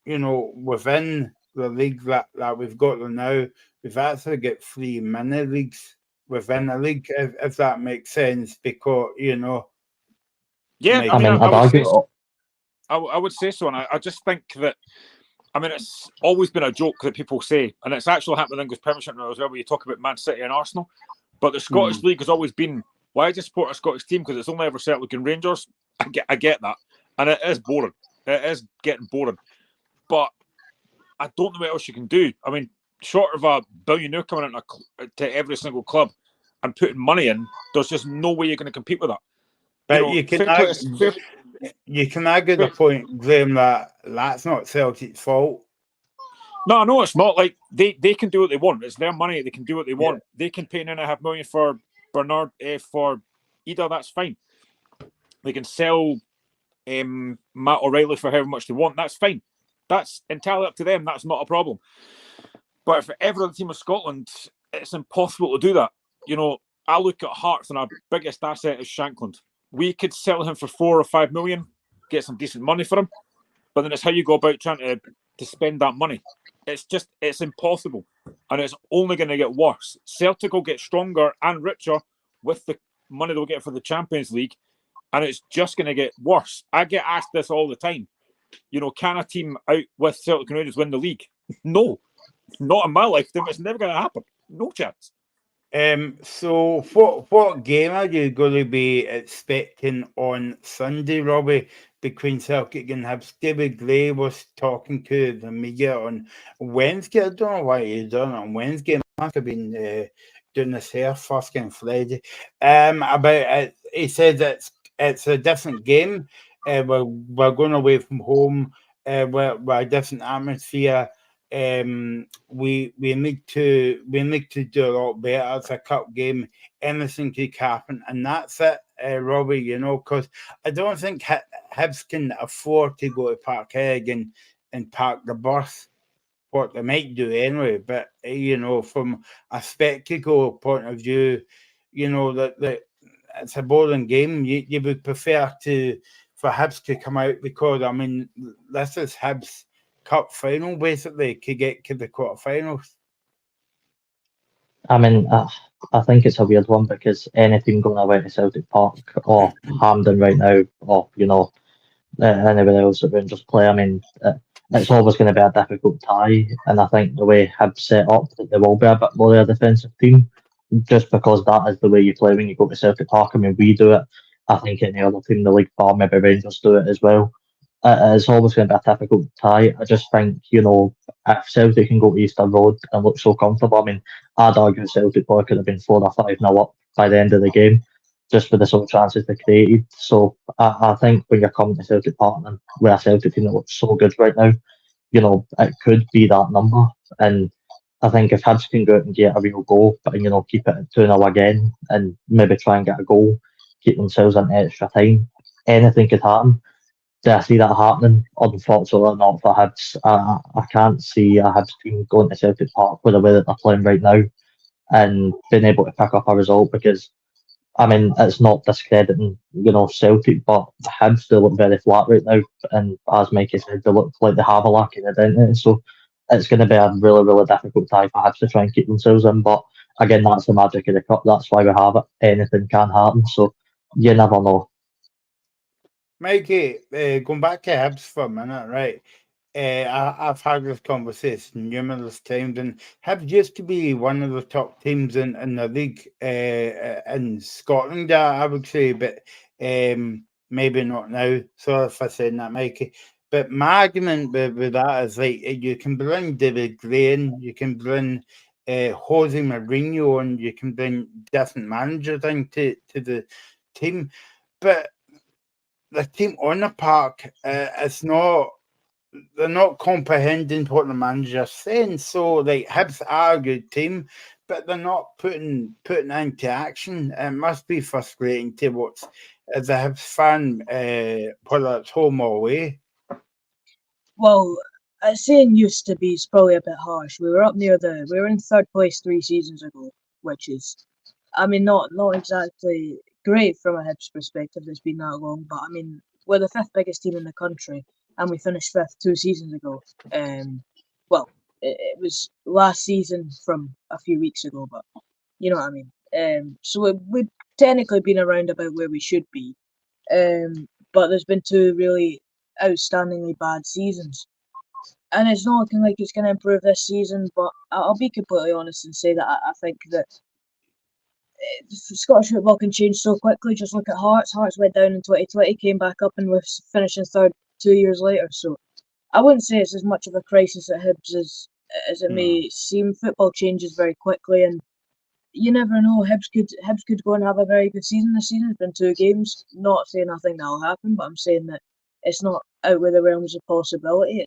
within the league that we've got now, we've actually got 3 mini leagues within a league, if that makes sense, because Yeah, Mike. I I mean, mean, I I'd would say argue. so. I would say so, and I just think that. I mean, it's always been a joke that people say, and it's actually happened in the English Premiership now as well, where you talk about Man City and Arsenal. But the Scottish League has always been, why do you support a Scottish team? Because it's only ever Celtic and Rangers. I get that. And it is boring. It is getting boring. But I don't know what else you can do. I mean, short of a billionaire coming to every single club and putting money in, there's just no way you're going to compete with that. But you can argue the point, Graham, that that's not Celtic's fault. No, it's not. Like they can do what they want. It's their money. They can do what they want. They can pay $9.5 million for Bernard for Ida. That's fine. They can sell Matt O'Reilly for however much they want. That's fine. That's entirely up to them. That's not a problem. But for every other team of Scotland, it's impossible to do that. I look at Hearts and our biggest asset is Shankland. We could sell him for 4 or 5 million, get some decent money for him. But then it's how you go about trying to spend that money. It's impossible. And it's only going to get worse. Celtic will get stronger and richer with the money they'll get for the Champions League. And it's just going to get worse. I get asked this all the time. Can a team out with Celtic and Rangers win the league? No. Not in my lifetime. It's never going to happen. No chance. So what game are you going to be expecting on Sunday, Robbie, between Celtic and Hibs? David Gray was talking to the media on Wednesday. I don't know why he's done it on Wednesday. He must have been doing this here first on Friday. About it, he said it's a different game. We're going away from home. We're a different atmosphere. We need to do a lot better. It's a cup game. Anything could happen, and that's it, Robbie. Because I don't think Hibs can afford to go to Parkhead and park the bus. What they might do anyway, but from a spectacle point of view, that it's a boring game. You would prefer for Hibs to come out, because I mean this is Hibs Cup final, basically, to get to the quarterfinals. I mean, I think it's a weird one because any team going away to Celtic Park or Hampden right now, or anybody else that Rangers play, I mean, it's always going to be a difficult tie. And I think the way Hibs set up, that there will be a bit more of a defensive team, just because that is the way you play when you go to Celtic Park. I mean, we do it. I think any other team in the league, bar maybe Rangers, do it as well. It's always going to be a difficult tie. I just think, if Celtic can go to Easter Road and look so comfortable, I mean, I'd argue Celtic probably could have been 4 or 5-0 up by the end of the game, just with the sort of chances they created. So I think when you're coming to Celtic Park and with a Celtic team that looks so good right now, it could be that number. And I think if Hibs can go out and get a real goal, but keep it at 2-0 again, and maybe try and get a goal, keep themselves into extra time, anything could happen. Do I see that happening? Unfortunately, not for Hibs. I can't see a Hibs team going to Celtic Park with the way that they're playing right now and being able to pick up a result, because, I mean, it's not discrediting, Celtic, but Hibs, they look very flat right now. And as Mikey said, they look like they have a lack in identity. So it's going to be a really, really difficult tie for Hibs to try and keep themselves in. But again, that's the magic of the cup. That's why we have it. Anything can happen. So you never know. Mikey, going back to Hibs for a minute, right? I've had this conversation numerous times, and Hibs used to be one of the top teams in the league in Scotland, I would say, but maybe not now. Sorry if I said that, Mikey. But my argument with that is, like, you can bring David Gray in, you can bring Jose Mourinho, and you can bring different managers into the team, but the team on the park, it's not. They're not comprehending what the manager's saying. So, like, Hibs are a good team, but they're not putting into action. It must be frustrating to watch as a Hibs fan, whether it's home or away. Well, saying used to be is probably a bit harsh. We were in third place 3 seasons ago, which is, I mean, not exactly great from a Hibs perspective. It's been that long, but I mean, we're the fifth biggest team in the country, and we finished fifth 2 seasons ago. Well, it was last season from a few weeks ago, but you know what I mean. So we've technically been around about where we should be, but there's been 2 really outstandingly bad seasons. And it's not looking like it's going to improve this season, but I'll be completely honest and say that I think that Scottish football can change so quickly. Just look at Hearts. Hearts went down in 2020, came back up, and we're finishing third 2 years later. So I wouldn't say it's as much of a crisis at Hibs as it may seem. Football changes very quickly, and you never know. Hibs could go and have a very good season this season. It's been 2 games. Not saying I think that'll happen, but I'm saying that it's not out with the realms of possibility.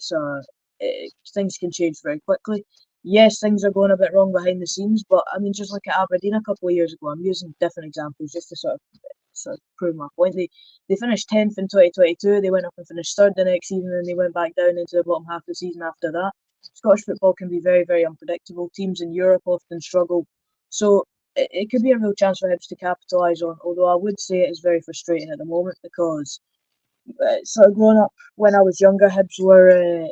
Things can change very quickly. Yes, things are going a bit wrong behind the scenes, but I mean, just look at Aberdeen a couple of years ago. I'm using different examples just to sort of prove my point. They finished 10th in 2022. They went up and finished third the next season, and they went back down into the bottom half of the season after that. Scottish football can be very, very unpredictable. Teams in Europe often struggle. So it could be a real chance for Hibs to capitalise on, although I would say it is very frustrating at the moment because sort of growing up when I was younger, Hibs were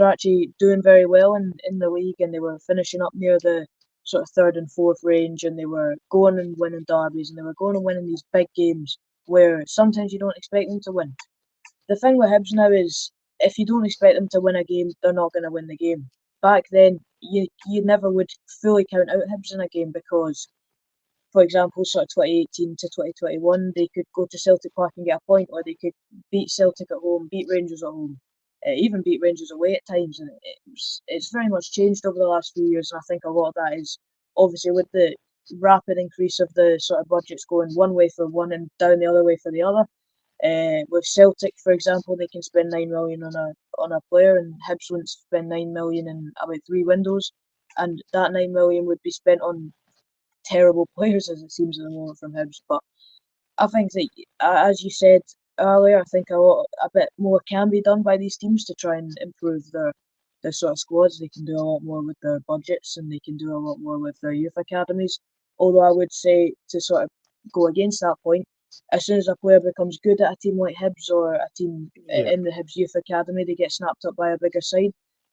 actually doing very well in the league, and they were finishing up near the sort of third and fourth range, and they were going and winning derbies, and they were going and winning these big games where sometimes you don't expect them to win. The thing with Hibs now is if you don't expect them to win a game, they're not going to win the game. Back then, you never would fully count out Hibs in a game because, for example, sort of 2018 to 2021, they could go to Celtic Park and get a point, or they could beat Celtic at home, beat Rangers at home, even beat Rangers away at times. And it's very much changed over the last few years. And I think a lot of that is obviously with the rapid increase of the sort of budgets going one way for one and down the other way for the other. With Celtic, for example, they can spend 9 million on a player, and Hibs wouldn't spend 9 million in about 3 windows, and that 9 million would be spent on terrible players as it seems at the moment from Hibs. But I think that, as you said earlier, I think a bit more can be done by these teams to try and improve their sort of squads. They can do a lot more with their budgets, and they can do a lot more with their youth academies. Although I would say, to sort of go against that point, as soon as a player becomes good at a team like Hibs or a team in the Hibs youth academy, they get snapped up by a bigger side.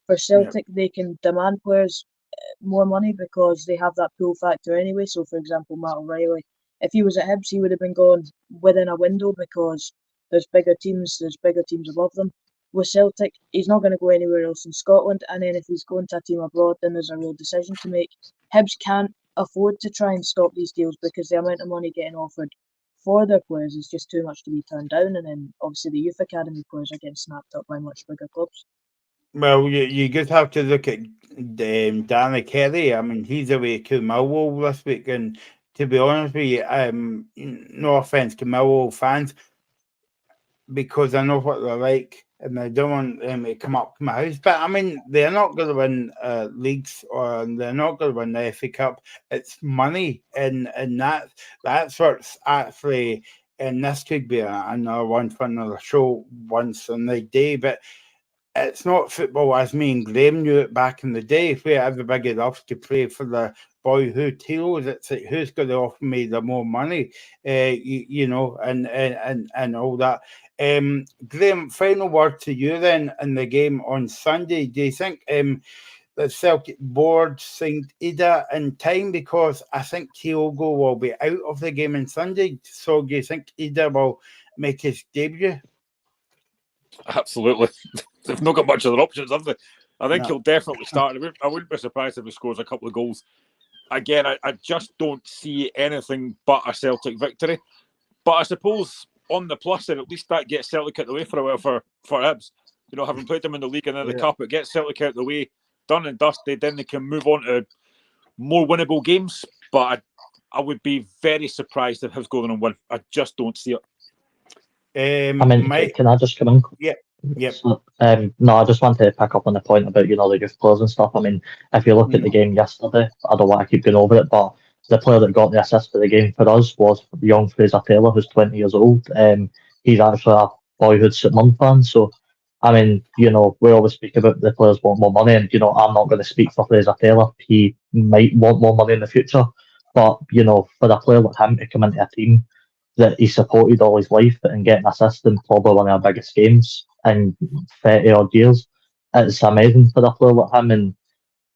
For Celtic, they can demand players more money because they have that pull factor anyway. So, for example, Matt O'Reilly, if he was at Hibs, he would have been gone within a window because there's bigger teams above them. With Celtic, he's not going to go anywhere else in Scotland, and then if he's going to a team abroad, then there's a real decision to make. Hibs can't afford to try and stop these deals because the amount of money getting offered for their players is just too much to be turned down, and then obviously the youth academy players are getting snapped up by much bigger clubs. Well, you just have to look at Danny Kelly. I mean, he's away to Millwall this week, and to be honest with you, no offense to Millwall fans, because I know what they're like, and I don't want them to come up to my house. But I mean, they're not going to win leagues, or they're not going to win the FA Cup. It's money, and that's what's actually. And this could be another one for another show once on the day, but it's not football as me and Graham knew it back in the day, where everybody loves to play for the boyhood heroes. It's like, who's going to offer me the more money, you know, and all that. Graham, final word to you then in the game on Sunday. Do you think the Celtic board signed Ida in time? Because I think Kyogo will be out of the game on Sunday. So do you think Ida will make his debut? Absolutely. They've not got much other options, have they? I think he'll definitely start. I wouldn't be surprised if he scores a couple of goals. Again, I just don't see anything but a Celtic victory. But I suppose on the plus side, at least that gets Celtic out the way for a while for Hibs. You know, having played them in the league and then the cup, it gets Celtic out the way, done and dusted. Then they can move on to more winnable games. But I would be very surprised if Hibs go on and win. I just don't see it. I mean, Mike, can I just come in? yep. So, no, I just wanted to pick up on the point about, the youth players and stuff. I mean, if you look at the game yesterday, I don't want to keep going over it, but the player that got the assist for the game for us was young Fraser Taylor, who's 20 years old. He's actually a boyhood St Mirren fan. So, I mean, we always speak about the players want more money, and, I'm not going to speak for Fraser Taylor. He might want more money in the future, but, for a player like him to come into a team that he supported all his life and get an assist in probably one of our biggest games in 30 odd years. It's amazing for a player like him, and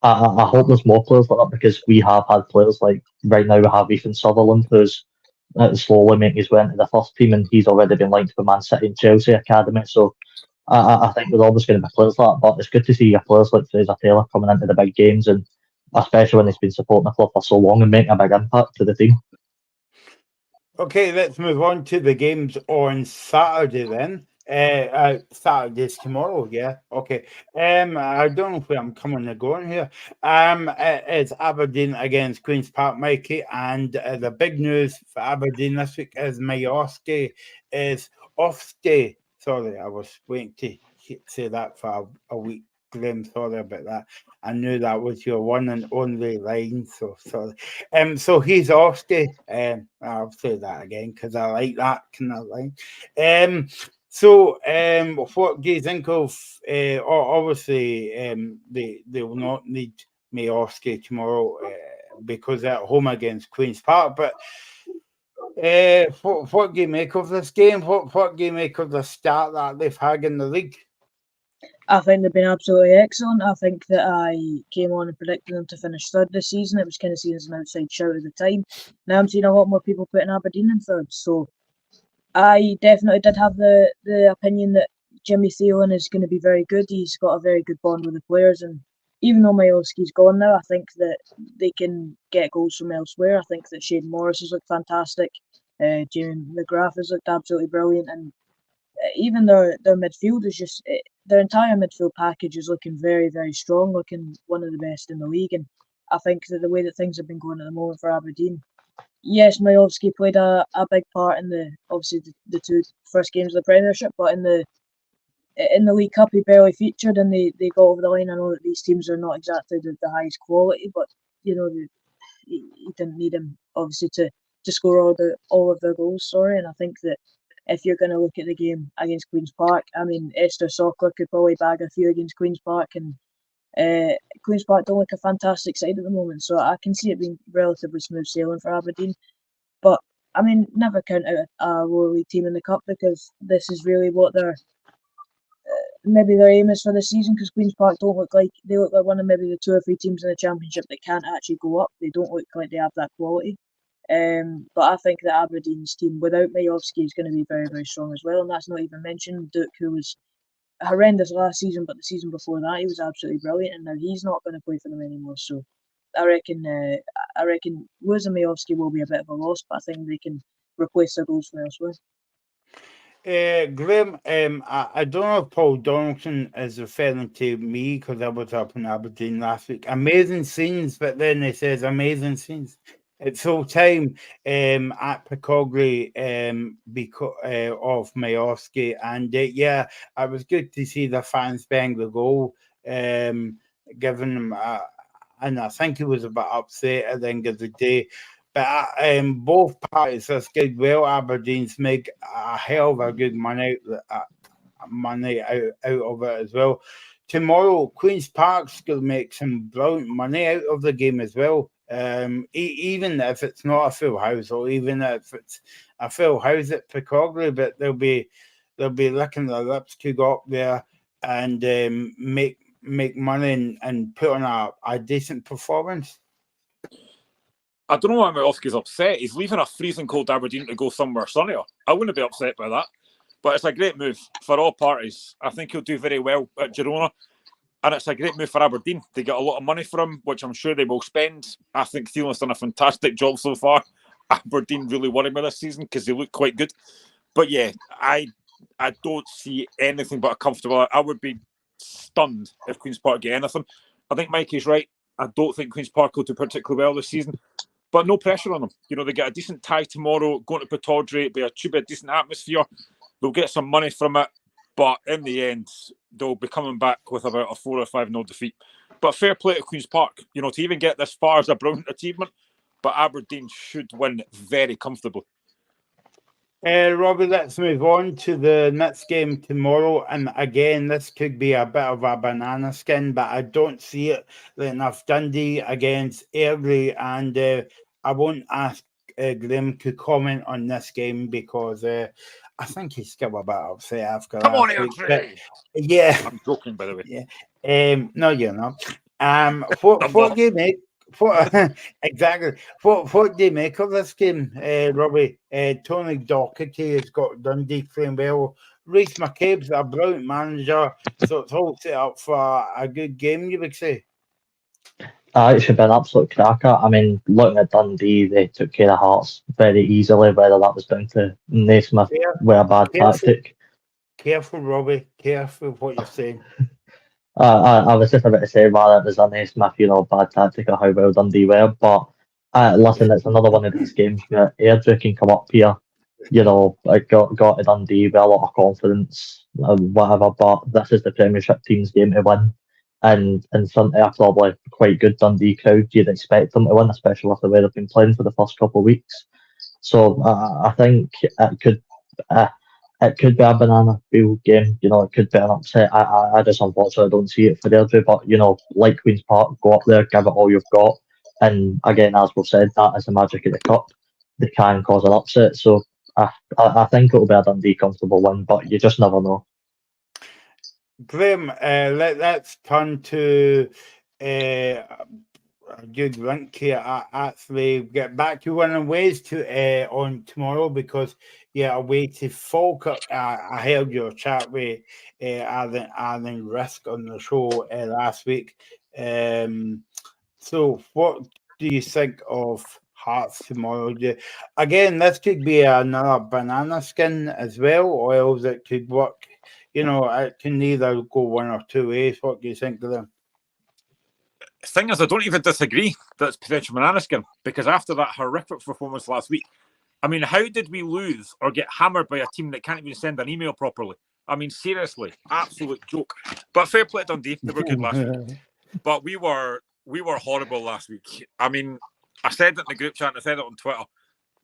I hope there's more players like that, because we have had players like right now we have Ethan Sutherland, who's slowly making his way into the first team, and he's already been linked with Man City and Chelsea academy. So I think there's always going to be players like that, but it's good to see your players like Fraser Taylor coming into the big games, and especially when he's been supporting the club for so long and making a big impact to the team. Okay, let's move on to the games on Saturday then. Saturday's tomorrow, yeah. Okay. I don't know where I'm coming and going here. It's Aberdeen against Queen's Park, Mikey, and the big news for Aberdeen this week is Majorski is off stay. Sorry, I was waiting to say that for a week. Glenn, sorry about that. I knew that was your one and only line, so sorry. So he's off stay. I'll say that again because I like that kind of line. So what do you think of? Obviously, they will not need Majorski tomorrow because they're at home against Queen's Park. But what do you make of this game? What do you make of the start that they've had in the league? I think they've been absolutely excellent. I think that I came on and predicted them to finish third this season. It was kind of seen as an outside shout at the time. Now I'm seeing a lot more people putting Aberdeen in third. So I definitely did have the opinion that Jimmy Thielen is going to be very good. He's got a very good bond with the players. And even though Majorski's gone now, I think that they can get goals from elsewhere. I think that Shane Morris has looked fantastic. Jamie McGrath has looked absolutely brilliant. And even their midfield is just their entire midfield package is looking very, very strong, looking one of the best in the league. And I think that the way that things have been going at the moment for Aberdeen, yes, Majorski played a big part in the two first games of the Premiership, but in the League Cup he barely featured, and they got over the line. I know that these teams are not exactly the highest quality, but you didn't need him obviously to score all of their goals. And I think that if you're going to look at the game against Queen's Park, I mean, Esther Sokler could probably bag a few against Queen's Park, and Queen's Park don't look a fantastic side at the moment, so I can see it being relatively smooth sailing for Aberdeen. But I mean, never count out a lower league team in the cup, because this is really what maybe their aim is for the season. Because Queen's Park look like one of maybe the 2 or 3 teams in the Championship that can't actually go up. They don't look like they have that quality. But I think that Aberdeen's team without Majorski is going to be very, very strong as well. And that's not even mentioning Duke, who was horrendous last season, but the season before that he was absolutely brilliant, and now he's not going to play for them anymore. So I reckon losing Majorski will be a bit of a loss, but I think they can replace their goals from elsewhere. Graham, I don't know if Paul Donaldson is referring to me because I was up in Aberdeen last week. Amazing scenes, but then he says amazing scenes. It's full time at Piccogli because of Majorski, and yeah, it was good to see the fans bang the goal, giving him, and I think he was a bit upset at the end of the day. But both parties are good. Well, Aberdeen's make a hell of a good money out of it as well. Tomorrow, Queen's Park's going to make some brilliant money out of the game as well. Even if it's not a full house, or even if it's a full house at Piccogli, but they'll be licking their lips to go up there and make money and put on a decent performance. I don't know why Majorski's upset. He's leaving a freezing cold Aberdeen to go somewhere sunnier. I wouldn't be upset by that. But it's a great move for all parties. I think he'll do very well at Girona. And it's a great move for Aberdeen. They get a lot of money for him, which I'm sure they will spend. I think Thielen's done a fantastic job so far. Aberdeen really worried me this season because they look quite good. But yeah, I don't see anything but a comfortable. I would be stunned if Queen's Park get anything. I think Mikey's right. I don't think Queen's Park will do particularly well this season. But no pressure on them. They get a decent tie tomorrow, going to Pittodrie. It should be a decent atmosphere. They'll get some money from it, but in the end, they'll be coming back with about a 4 or 5-0 defeat. But fair play to Queen's Park, to even get this far is a brilliant achievement. But Aberdeen should win very comfortably. Robbie, let's move on to the next game tomorrow. And again, this could be a bit of a banana skin, but I don't see it enough. Dundee against Airdrie, and I won't ask Graham to comment on this game because I think he's still a bit upset after Come on, last week. Airdrie! Yeah. I'm joking, by the way. Yeah. No, you're not. What do you make? Exactly. What do you make of this game, Robbie? Tony Docherty has got Dundee playing well. Rhys McCabe's a brilliant manager, so it's all set up for a good game, you would say. It should be an absolute cracker. I mean, looking at Dundee, they took care of Hearts very easily, whether that was down to Naismith with a bad tactic. Careful, Robbie. Careful what you're saying. I was just about to say whether it was a Naismith, bad tactic or how well Dundee were, but listen, it's another one of these games where Airdrie can come up here, got to Dundee with a lot of confidence, whatever, but this is the Premiership team's game to win. And in front of a probably quite good Dundee crowd, you'd expect them to win, especially with the way they've been playing for the first couple of weeks. So I think it could be a banana field game. It could be an upset. I just unfortunately don't see it for Airdrie. But like Queen's Park, go up there, give it all you've got. And again, as we've said, that is the magic of the cup. They can cause an upset. So I think it'll be a Dundee comfortable win, but you just never know. Graham, let's turn to a good link here. I actually get back to winning ways to on tomorrow because away to Falkirk. I heard your chat with Alan Risk on the show last week. So what do you think of Hearts tomorrow? Again, this could be another banana skin as well, or else it could work. It can either go one or two ways. What do you think of them? The thing is, I don't even disagree that it's potential banana skin because after that horrific performance last week, I mean, how did we lose or get hammered by a team that can't even send an email properly? I mean, seriously, absolute joke. But fair play to Dundee, they were good last week. But we were horrible last week. I mean, I said it in the group chat and I said it on Twitter.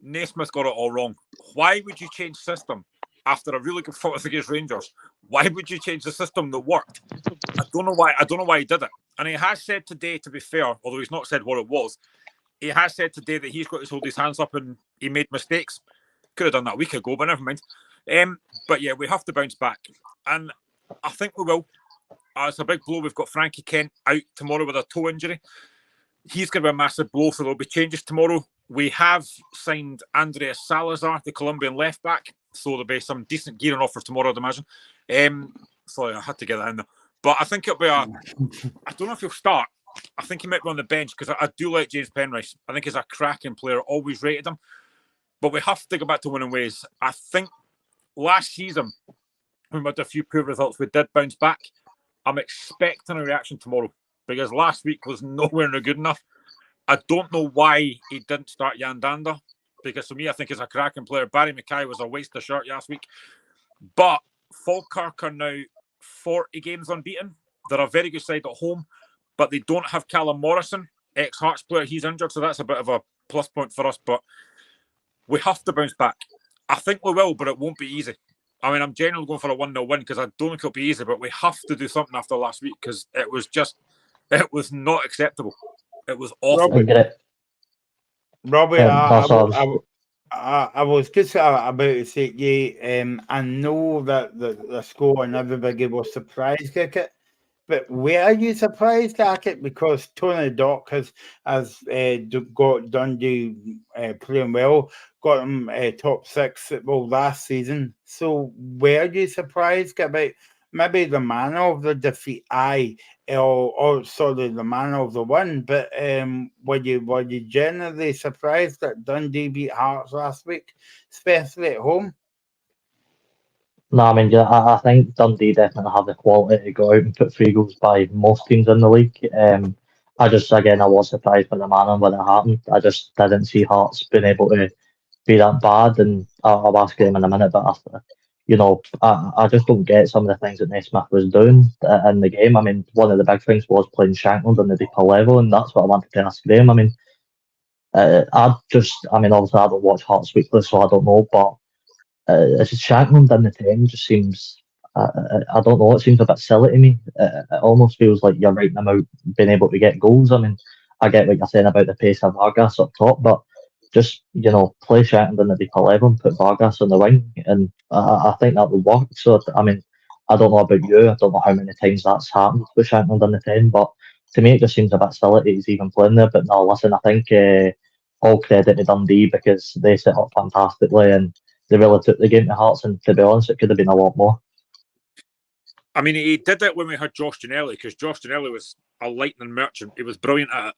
Naismith got it all wrong. Why would you change system after a really good performance against Rangers? Why would you change the system that worked? I don't know why he did it. And he has said today, to be fair, although he's not said what it was, he has said today that he's got to hold his hands up and he made mistakes. Could have done that a week ago, but never mind. But yeah, we have to bounce back. And I think we will. It's a big blow. We've got Frankie Kent out tomorrow with a toe injury. He's going to be a massive blow, so there'll be changes tomorrow. We have signed Andreas Salazar, the Colombian left back, so there'll be some decent gearing offers tomorrow, I'd imagine. Sorry, I had to get that in there. But I think it'll be I don't know if he'll start. I think he might be on the bench because I do like James Penrice. I think he's a cracking player, always rated him. But we have to go back to winning ways. I think last season, when we had a few poor results, we did bounce back. I'm expecting a reaction tomorrow because last week was nowhere near good enough. I don't know why he didn't start Jan Dander because for me, I think he's a cracking player. Barry Mackay was a waste of shirt last week. But Falkirk are now 40 games unbeaten. They're a very good side at home, but they don't have Callum Morrison, ex-Hearts player. He's injured, so that's a bit of a plus point for us. But we have to bounce back. I think we will, but it won't be easy. I mean, I'm generally going for a 1-0 win because I don't think it'll be easy, but we have to do something after last week because it was not acceptable. It was awful. Robbie, I was just about to say, I know that the score and everybody was surprised at it, but were you surprised at it? Because Tony Dock has got Dundee playing well, got them top 6 football last season. So were you surprised about maybe the manner of the defeat? Or sorry, the manner of the win. But were you generally surprised that Dundee beat Hearts last week, especially at home? No, I mean, I think Dundee definitely have the quality to go out and put 3 goals by most teams in the league. I was surprised by the manner when it happened. I just didn't see Hearts being able to be that bad, and I'll ask him in a minute, but after I just don't get some of the things that Naismith was doing in the game. I mean, one of the big things was playing Shankland on the deeper level, and that's what I wanted to ask Graham. I mean, obviously I don't watch Hearts weekly, so I don't know, but it's just Shankland in the 10 just seems, I don't know, it seems a bit silly to me. It almost feels like you're writing them out being able to get goals. I mean, I get what you're saying about the pace of Vargas up top, but just, play Shankland in the deeper level and put Vargas on the wing, and I think that would work. So, I mean, I don't know about you, I don't know how many times that's happened with Shankland in the 10, but to me it just seems a bit silly that he's even playing there. But no, listen, I think all credit to Dundee because they set up fantastically and they really took the game to Hearts, and to be honest, it could have been a lot more. I mean, he did it when we had Josh Ginnelly, because Josh Ginnelly was a lightning merchant. He was brilliant at it.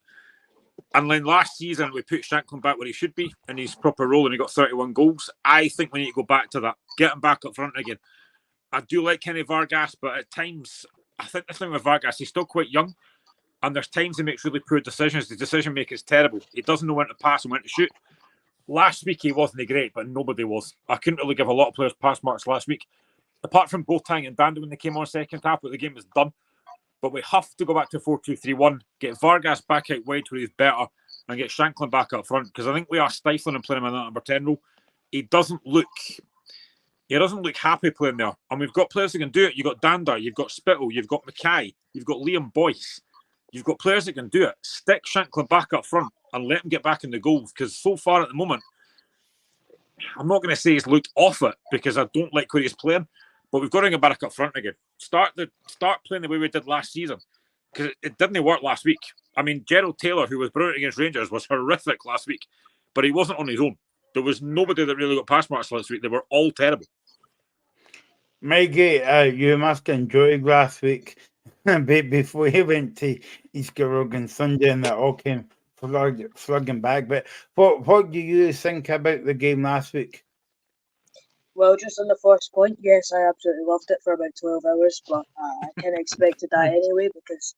And then last season, we put Shankland back where he should be in his proper role, and he got 31 goals. I think we need to go back to that, get him back up front again. I do like Kenny Vargas, but at times, I think the thing with Vargas, he's still quite young, and there's times he makes really poor decisions. The decision making is terrible. He doesn't know when to pass and when to shoot. Last week, he wasn't great, but nobody was. I couldn't really give a lot of players pass marks last week. Apart from Boateng and Dandy when they came on second half, but the game was done. But we have to go back to 4-2-3-1, get Vargas back out wide where he's better, and get Shankland back up front, because I think we are stifling and playing him in that number 10 role. He doesn't look happy playing there. And we've got players that can do it. You've got Danda, you've got Spittle, you've got Mackay, you've got Liam Boyce. You've got players that can do it. Stick Shankland back up front and let him get back in the goals, because so far at the moment, I'm not going to say he's looked off it because I don't like where he's playing, but we've got to get back up front again. Start playing the way we did last season, because it didn't work last week. I mean, Gerald Taylor, who was brilliant against Rangers, was horrific last week, but he wasn't on his own. There was nobody that really got pass marks last week. They were all terrible. Mikey, you must enjoy last week before he went to East Gilroy on Sunday, and that all came flogging back. But what do you think about the game last week? Well, just on the first point, yes, I absolutely loved it for about 12 hours, but I kind of expected that anyway, because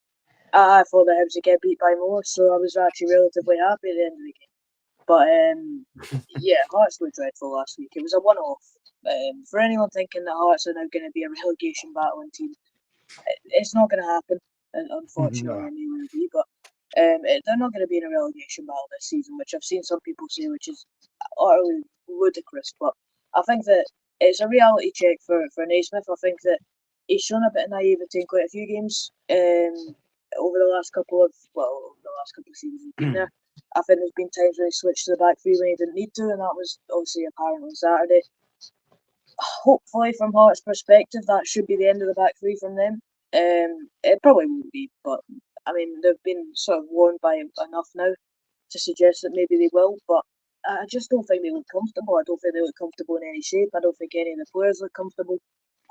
I thought the Hibs would get beat by more, so I was actually relatively happy at the end of the game. But yeah, Hearts were dreadful last week. It was a one-off. For anyone thinking that Hearts are now going to be a relegation battling team, it's not going to happen, unfortunately, it may well be, but they're not going to be in a relegation battle this season, which I've seen some people say, which is utterly ludicrous, but I think that it's a reality check for Naismith. I think that he's shown a bit of naivety in quite a few games over the last couple of seasons he's been there. I think there's been times when he switched to the back three when he didn't need to, and that was obviously apparent on Saturday. Hopefully, from Hearts' perspective, that should be the end of the back three from them. It probably won't be, but I mean, they've been sort of warned by enough now to suggest that maybe they will, but I just don't think they look comfortable. I don't think they look comfortable in any shape. I don't think any of the players look comfortable.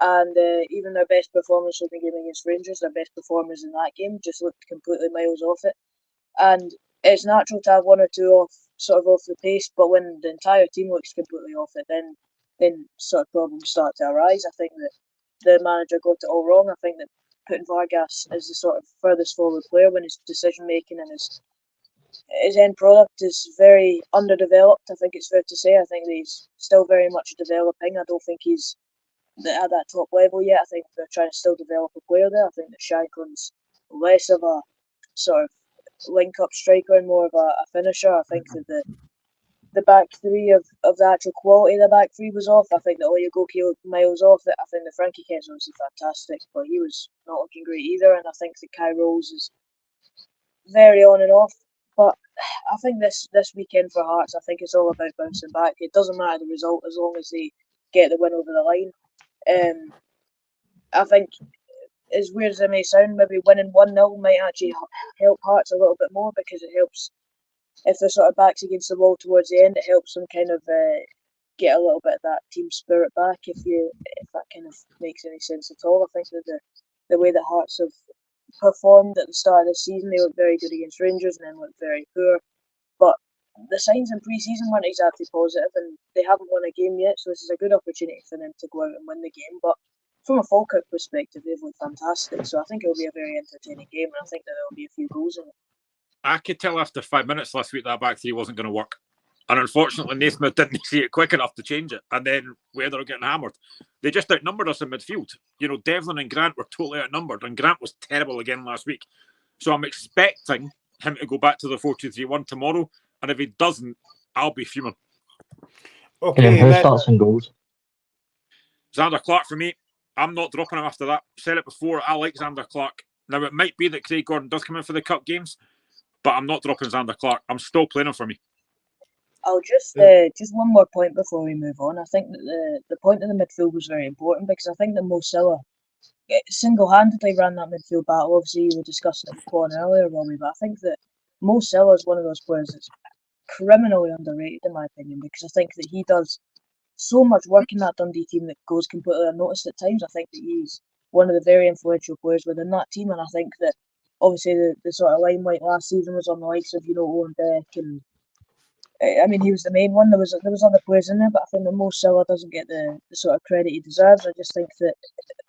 And even their best performance of the game against Rangers, their best performers in that game, just looked completely miles off it. And it's natural to have one or two off the pace, but when the entire team looks completely off it, then sort of problems start to arise. I think that the manager got it all wrong. I think that putting Vargas as the sort of furthest forward player when his decision making and his end product is very underdeveloped. I think it's fair to say. I think that he's still very much developing. I don't think he's at that top level yet. I think they're trying to still develop a player there. I think that Shankland's less of a sort of link-up striker and more of a finisher. I think that the back three of the actual quality of the back three was off. I think that Oyegoki looked miles off it. I think that Frankie Kent's obviously fantastic, but he was not looking great either. And I think that Kai Rolls is very on and off. But I think this weekend for Hearts, I think it's all about bouncing back. It doesn't matter the result as long as they get the win over the line. I think, as weird as it may sound, maybe winning 1-0 might actually help Hearts a little bit more, because it helps if they're sort of backs against the wall towards the end. It helps them kind of get a little bit of that team spirit back. If that kind of makes any sense at all. I think that the way that Hearts have performed at the start of the season, they looked very good against Rangers and then looked very poor. But the signs in pre-season weren't exactly positive, and they haven't won a game yet, so this is a good opportunity for them to go out and win the game. But from a Falkirk perspective, they've looked fantastic, so I think it'll be a very entertaining game, and I think that there'll be a few goals in it. I could tell after 5 minutes last week that back three wasn't going to work. And unfortunately, Naismith didn't see it quick enough to change it. And then where they were getting hammered, they just outnumbered us in midfield. You know, Devlin and Grant were totally outnumbered, and Grant was terrible again last week. So I'm expecting him to go back to the 4-2-3-1 tomorrow. And if he doesn't, I'll be fuming. Okay, Who starts and goes? Xander Clark for me. I'm not dropping him after that. Said it before, I like Xander Clark. Now, it might be that Craig Gordon does come in for the cup games, but I'm not dropping Xander Clark. I'm still playing him for me. I'll just one more point before we move on. I think that the point of the midfield was very important because I think that Mo Salah single-handedly ran that midfield battle. Obviously, you were discussing it with Quan earlier, Robbie, but I think that Mo Salah is one of those players that's criminally underrated in my opinion because I think that he does so much work in that Dundee team that goes completely unnoticed at times. I think that he's one of the very influential players within that team, and I think that obviously the sort of limelight last season was on the likes of Owen Beck and I mean he was the main one. There was other players in there, but I think that Mo Salah doesn't get the sort of credit he deserves. I just think that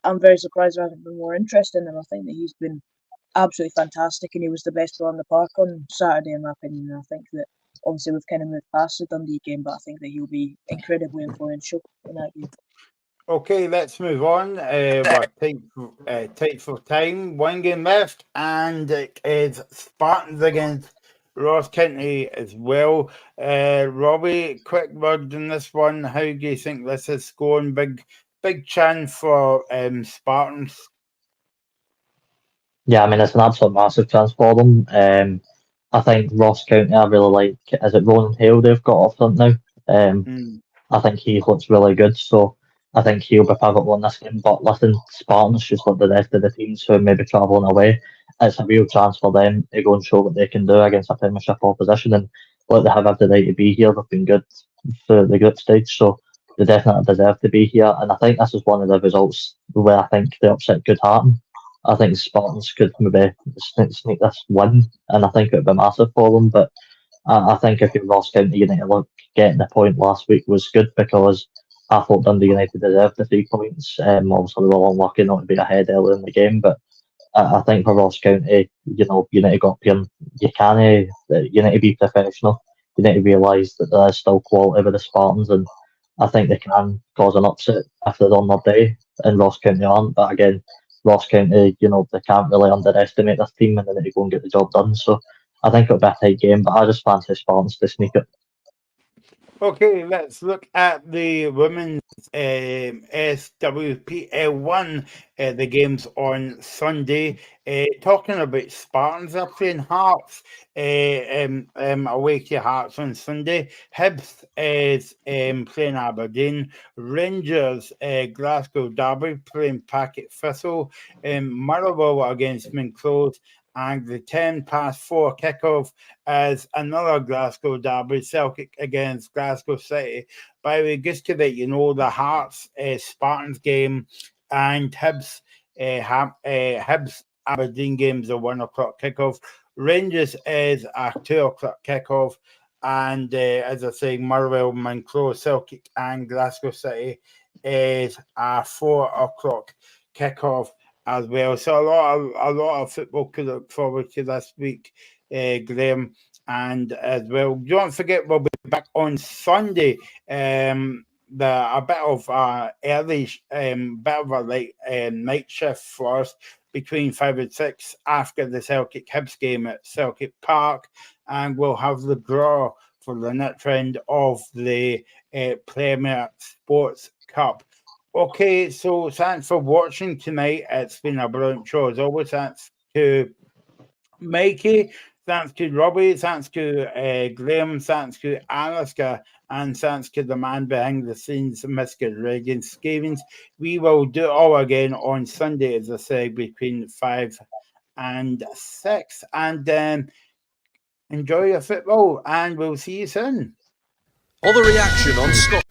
I'm very surprised there hasn't been more interest in him. I think that he's been absolutely fantastic, and he was the best player on the park on Saturday in my opinion. And I think that obviously we've kind of moved past the Dundee game, but I think that he'll be incredibly influential in that game. Okay, let's move on. We're tight for time. One game left, and it is Spartans against Ross County as well. Robbie, quick word on this one. How do you think this is going? Big chance for Spartans. Yeah, I mean, it's an absolute massive chance for them. I think Ross County, I really like, is it Ronan Hale they've got off front now? I think he looks really good, so I think he'll be pivotal in this game. But listen, Spartans, just like the rest of the teams who are maybe travelling away, it's a real chance for them to go and show what they can do against a Premiership opposition. And look, they have every right to be here. They've been good for the group stage, so they definitely deserve to be here. And I think this is one of the results where I think the upset could happen. I think Spartans could maybe sneak this win, and I think it would be massive for them. But I think if you're Ross County United, look, getting the point last week was good because I thought Dundee United deserved the 3 points. Obviously, we were unlucky not to be ahead early in the game, but I think for Ross County, you need to go up here and you need to be professional. You need to realise that there is still quality with the Spartans, and I think they can cause an upset if they're on their day, and Ross County aren't. But again, Ross County, they can't really underestimate this team, and they need to go and get the job done. So I think it'll be a tight game, but I just fancy Spartans to sneak it. Okay, let's look at the women's SWPL1, the games on Sunday. Talking about Spartans, they're playing Hearts away to Hearts on Sunday. Hibs is playing Aberdeen. Rangers, Glasgow Derby playing Packet Thistle. Motherwell against Monclose. And the 4:10 kickoff as another Glasgow derby, Celtic against Glasgow City. By the way, just to let you know, the Hearts Spartans game and Hibs Aberdeen games are 1 o'clock kickoff. Rangers is a 2 o'clock kickoff. And as I say, Motherwell, Monclose, Celtic and Glasgow City is a 4 o'clock kickoff as well. So a lot of football to look forward to this week, Graham, and as well. Don't forget, we'll be back on Sunday. A bit of a late night shift for us between 5 and 6 after the Celtic Hibs game at Celtic Park, and we'll have the draw for the net trend of the Premier Sports Cup. Okay, so thanks for watching tonight. It's been a brilliant show as always. Thanks to Mikey, thanks to Robbie, thanks to Graham, thanks to Alaska, and thanks to the man behind the scenes, Mr. Regan Skavens. We will do it all again on Sunday, as I say, between 5 and 6. And enjoy your football, and we'll see you soon. All the reaction on Scott.